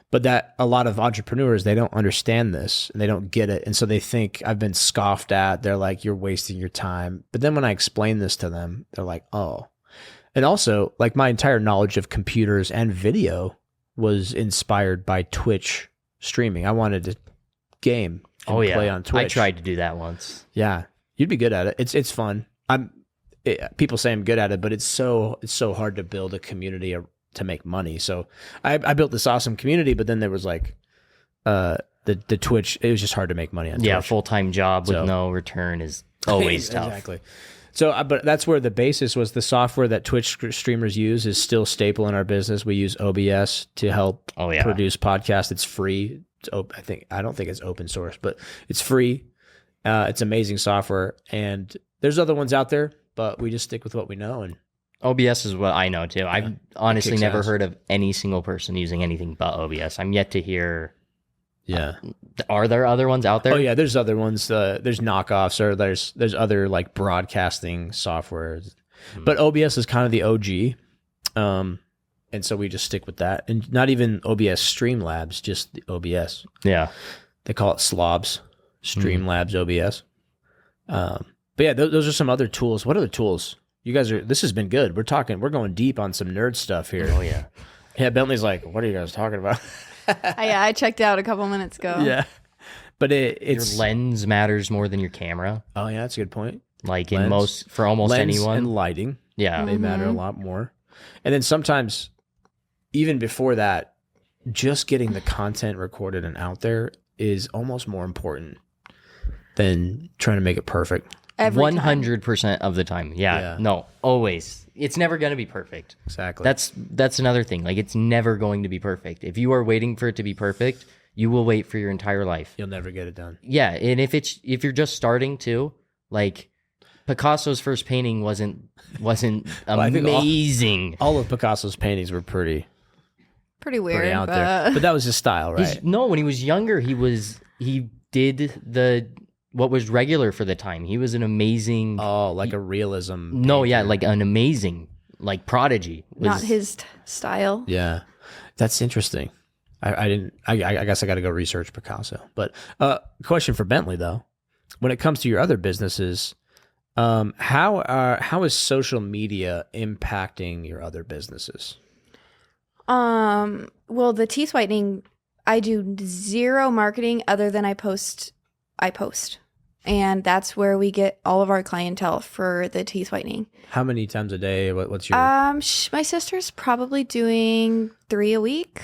But that a lot of entrepreneurs, they don't understand this and they don't get it. And so they think I've been scoffed at. They're like, you're wasting your time. But then when I explain this to them, they're like, oh. And also, like, my entire knowledge of computers and video was inspired by Twitch streaming. I wanted to game and play on Twitch. I tried to do that once. Yeah. You'd be good at it. It's fun. People say I'm good at it, but it's so hard to build a community to make money. So I built this awesome community, but then there was like the Twitch. It was just hard to make money on Twitch. Yeah, full-time job with no return is always tough. Exactly. So, but that's where the basis was. The software that Twitch streamers use is still staple in our business. We use OBS to help produce podcasts. It's free. I don't think it's open source, but it's free. It's amazing software, and there's other ones out there, but we just stick with what we know. And OBS is what I know too. I've honestly never heard of any single person using anything but OBS. I'm yet to hear. Yeah. Are there other ones out there? Oh yeah, there's other ones. There's knockoffs, or there's other like broadcasting software. But OBS is kind of the OG. And so we just stick with that. And not even OBS Streamlabs, just the OBS. Yeah. They call it Slobs, Streamlabs OBS. But yeah, those are some other tools. What other tools? You guys this has been good. We're going deep on some nerd stuff here. Oh yeah. Yeah, Bentley's like, what are you guys talking about? I checked out a couple minutes ago. Yeah. But it's your lens matters more than your camera. Oh yeah, that's a good point. Like for almost lens anyone. And lighting. Yeah. They matter a lot more. And then sometimes, even before that, just getting the content recorded and out there is almost more important than trying to make it perfect. Every time. 100% of the time. Yeah. No, always. It's never going to be perfect. Exactly. That's another thing. Like, it's never going to be perfect. If you are waiting for it to be perfect, you will wait for your entire life. You'll never get it done. Yeah, and if you're just starting to, like, Picasso's first painting wasn't amazing. All of Picasso's paintings were pretty weird, out there. But that was his style, right? No, when he was younger, he did what was regular for the time. He was an amazing like a realism painter. No, yeah, like an amazing, like prodigy. Not his style. Yeah. That's interesting. I guess I got to go research Picasso. But question for Bentley though. When it comes to your other businesses, how is social media impacting your other businesses? Well, the teeth whitening, I do zero marketing other than I post. And that's where we get all of our clientele for the teeth whitening. How many times a day? What's your? My sister's probably doing 3 a week.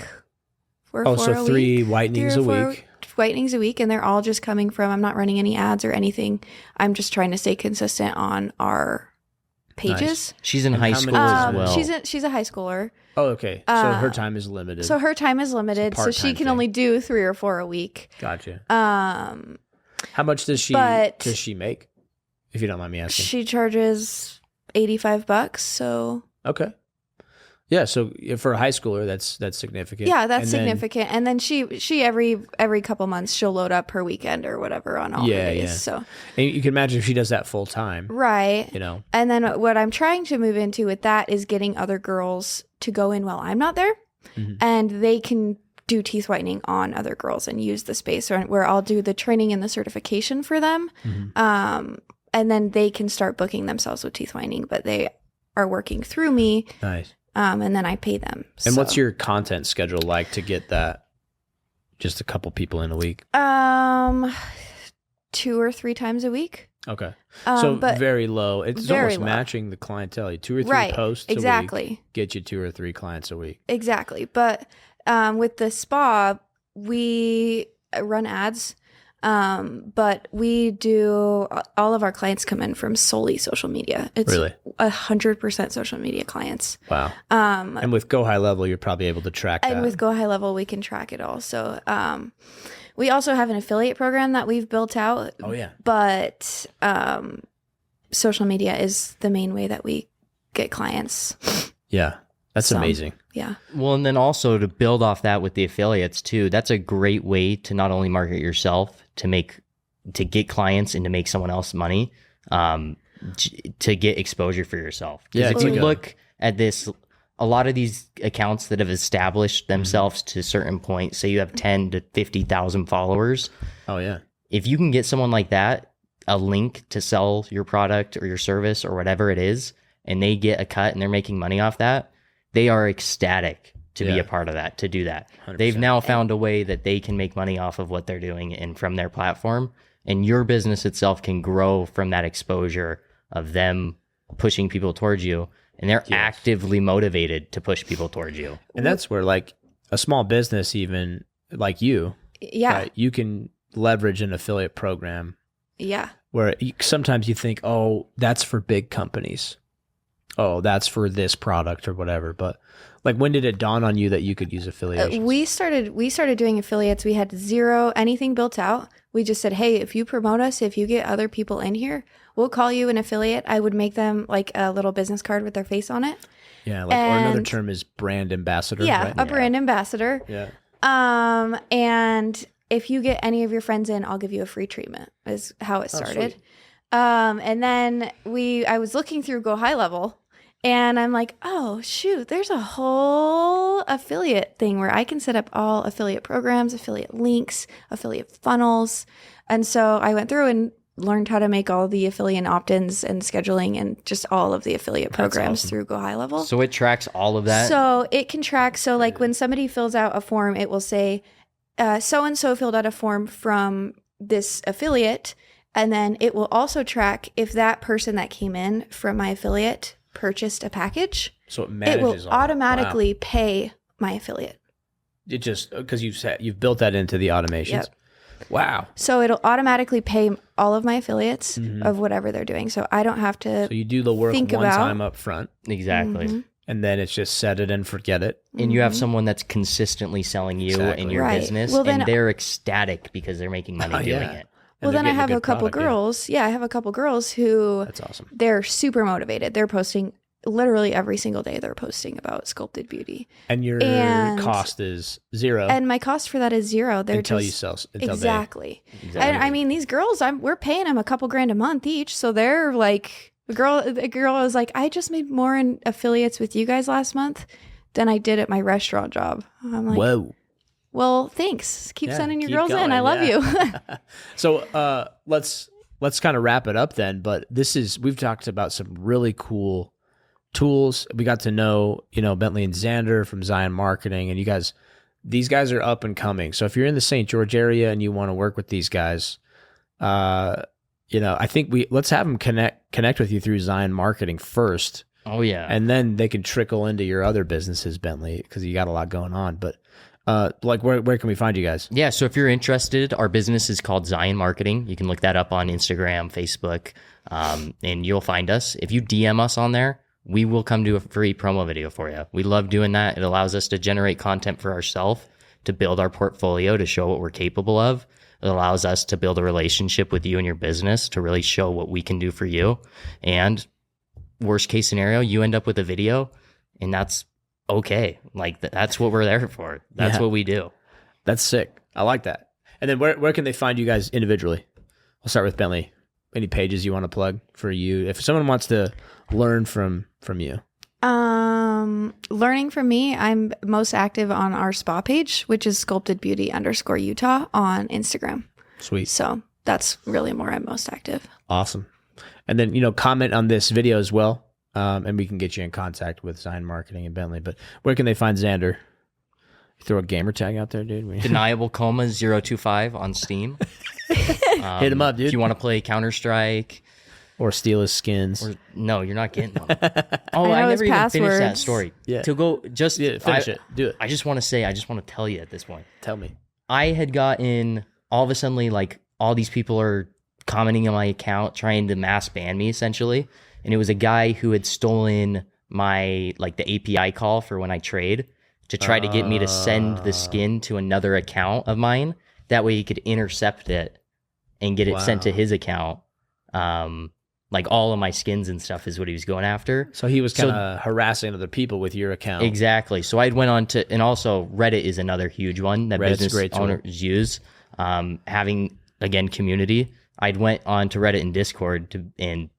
So 3 whitenings a week. Whitenings a week, and they're all just coming from. I'm not running any ads or anything. I'm just trying to stay consistent on our pages. Nice. She's in high school as well. She's a high schooler. Oh, okay. So her time is limited. So she can only do 3 or 4 a week. Gotcha. How much does she make? If you don't mind me asking. She charges $85. So okay. Yeah, so for a high schooler, that's significant. Yeah, that's significant. And then she every couple months she'll load up her weekend or whatever on all her days. Yeah. So and you can imagine if she does that full time, right? You know. And then what I'm trying to move into with that is getting other girls to go in while I'm not there, and they can do teeth whitening on other girls and use the space where I'll do the training and the certification for them, and then they can start booking themselves with teeth whitening, but they are working through me. Nice. And then I pay them. And what's your content schedule like to get that? Just a couple people in a week? 2 or 3 times a week. Okay. So very low. It's almost matching the clientele. 2 or 3 posts a week get you 2 or 3 clients a week. Exactly. But with the spa, we run ads. But we do, all of our clients come in from solely social media. It's really 100% social media clients. Wow. And with GoHighLevel, you're probably able to track that. And with GoHighLevel, we can track it all. So, we also have an affiliate program that we've built out. Oh yeah. But, social media is the main way that we get clients. Yeah. That's amazing. Yeah. Well, and then also to build off that with the affiliates too, that's a great way to not only market yourself, to get clients and to make someone else money, to get exposure for yourself. Yeah. If you look at this, a lot of these accounts that have established themselves to a certain point, say you have 10 to 50,000 followers. Oh yeah. If you can get someone like that a link to sell your product or your service or whatever it is, and they get a cut and they're making money off that, they are ecstatic to be a part of that, to do that. 100%. They've now found a way that they can make money off of what they're doing and from their platform. And your business itself can grow from that exposure of them pushing people towards you. And they're actively motivated to push people towards you. And that's where like a small business, even like you, you can leverage an affiliate program. Yeah. Where sometimes you think, oh, that's for big companies. Oh, that's for this product or whatever. But like, when did it dawn on you that you could use affiliations? We started doing affiliates. We had anything built out. We just said, hey, if you promote us, if you get other people in here, we'll call you an affiliate. I would make them like a little business card with their face on it. Yeah. Like, or another term is brand ambassador. Yeah. Right? A brand ambassador. Yeah. And if you get any of your friends in, I'll give you a free treatment is how it started. And then I was looking through GoHighLevel. And I'm like, oh, shoot, there's a whole affiliate thing where I can set up all affiliate programs, affiliate links, affiliate funnels. And so I went through and learned how to make all the affiliate opt-ins and scheduling and just all of the affiliate programs through GoHighLevel. So it tracks all of that? So it can track. So like when somebody fills out a form, it will say, so-and-so filled out a form from this affiliate. And then it will also track if that person that came in from my affiliate purchased a package, so it will automatically pay my affiliate. It just because you've built that into the automations. Yep. Wow. So it'll automatically pay all of my affiliates of whatever they're doing. So I don't have to So you do the work one time up front. Exactly. And then it's just set it and forget it. And you have someone that's consistently selling you in your business, Well, then, and they're ecstatic because they're making money doing it. Well, then I have a couple girls. Yeah, I have a couple girls who That's awesome. They're super motivated. They're posting literally every single day. They're posting about Sculpted Beauty. And your cost is zero. And my cost for that is zero. They're until you just, sell. Exactly. And I mean, these girls, we're paying them a couple grand a month each. So they're like, the girl was like, I just made more in affiliates with you guys last month than I did at my restaurant job. I'm like, whoa. Well, thanks. Keep sending your girls going, in. I love you. So let's kind of wrap it up then. But we've talked about some really cool tools. We got to know, Bentley and Xander from Zion Marketing, and these guys are up and coming. So if you're in the St. George area and you want to work with these guys, I think let's have them connect with you through Zion Marketing first. Oh yeah. And then they can trickle into your other businesses, Bentley, because you got a lot going on. But where can we find you guys? Yeah, so if you're interested, our business is called Zion Marketing. You can look that up on Instagram, Facebook, and you'll find us. If you DM us on there, we will come do a free promo video for you. We love doing that. It allows us to generate content for ourselves, to build our portfolio, to show what we're capable of. It allows us to build a relationship with you and your business, to really show what we can do for you. And worst case scenario, you end up with a video, and that's okay. Like that's what we're there for. That's what we do. That's sick. I like that. And then where can they find you guys individually? We'll start with Bentley. Any pages you want to plug for you? If someone wants to learn from you. Learning from me, I'm most active on our spa page, which is sculptedbeauty_Utah on Instagram. Sweet. So that's really where I'm most active. Awesome. And then, comment on this video as well. And we can get you in contact with Zion Marketing and Bentley. But where can they find Xander? You throw a gamer tag out there, dude. Deniable Coma 025 on Steam. Hit him up, dude. If you want to play Counter-Strike. Or steal his skins. No, you're not getting them. I never even finished that story. Yeah. Finish it. Do it. I just want to tell you at this point. Tell me. I had gotten, all of a sudden, like, all these people are commenting on my account, trying to mass ban me, essentially. And it was a guy who had stolen my, the API call for when I trade to try to get me to send the skin to another account of mine. That way he could intercept it and get it sent to his account. All of my skins and stuff is what he was going after. So he was kind of harassing other people with your account. Exactly. So I went on to, and also Reddit is another huge one that business owners use. Having, again, community. I went on to Reddit and Discord and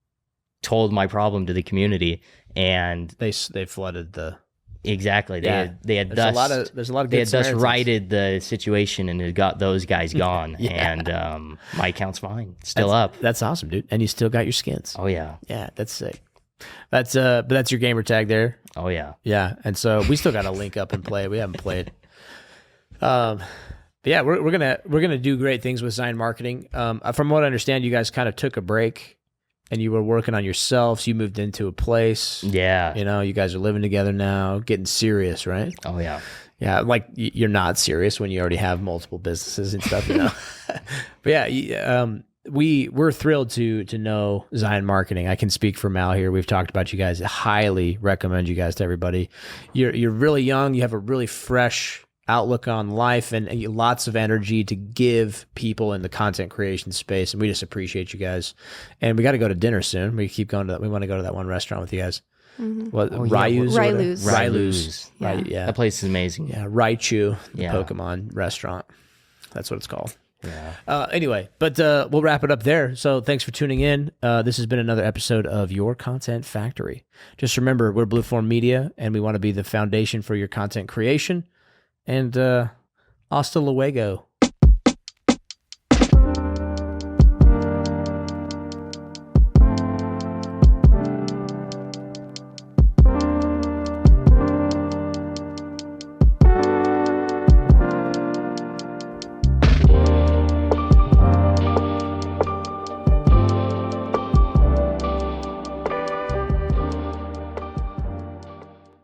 told my problem to the community, and they flooded the. Exactly. They had there's thus a lot of good they had thus Samaritans. righted the situation, and it got those guys gone. And my account's fine, still up. That's awesome, dude. And you still got your skins. Oh yeah. Yeah, that's sick. But that's your gamer tag there. Oh yeah. Yeah, and so we still got to link up and play. We haven't played. But yeah, we're gonna do great things with Zion Marketing. From what I understand, you guys kind of took a break. And you were working on yourselves. You moved into a place. Yeah. You guys are living together now, getting serious, right? Oh, yeah. Yeah, like you're not serious when you already have multiple businesses and stuff, But yeah, we're thrilled to know Zion Marketing. I can speak for Mal here. We've talked about you guys. I highly recommend you guys to everybody. You're really young. You have a really fresh outlook on life and lots of energy to give people in the content creation space. And we just appreciate you guys. And we got to go to dinner soon. We keep going we want to go to that one restaurant with you guys. Mm-hmm. What, Rylu's. Yeah. Right, yeah. That place is amazing. Yeah, Raichu, the Pokemon restaurant. That's what it's called. Yeah. Anyway, but we'll wrap it up there. So thanks for tuning in. This has been another episode of Your Content Factory. Just remember, we're Blueform Media, and we want to be the foundation for your content creation. And hasta luego.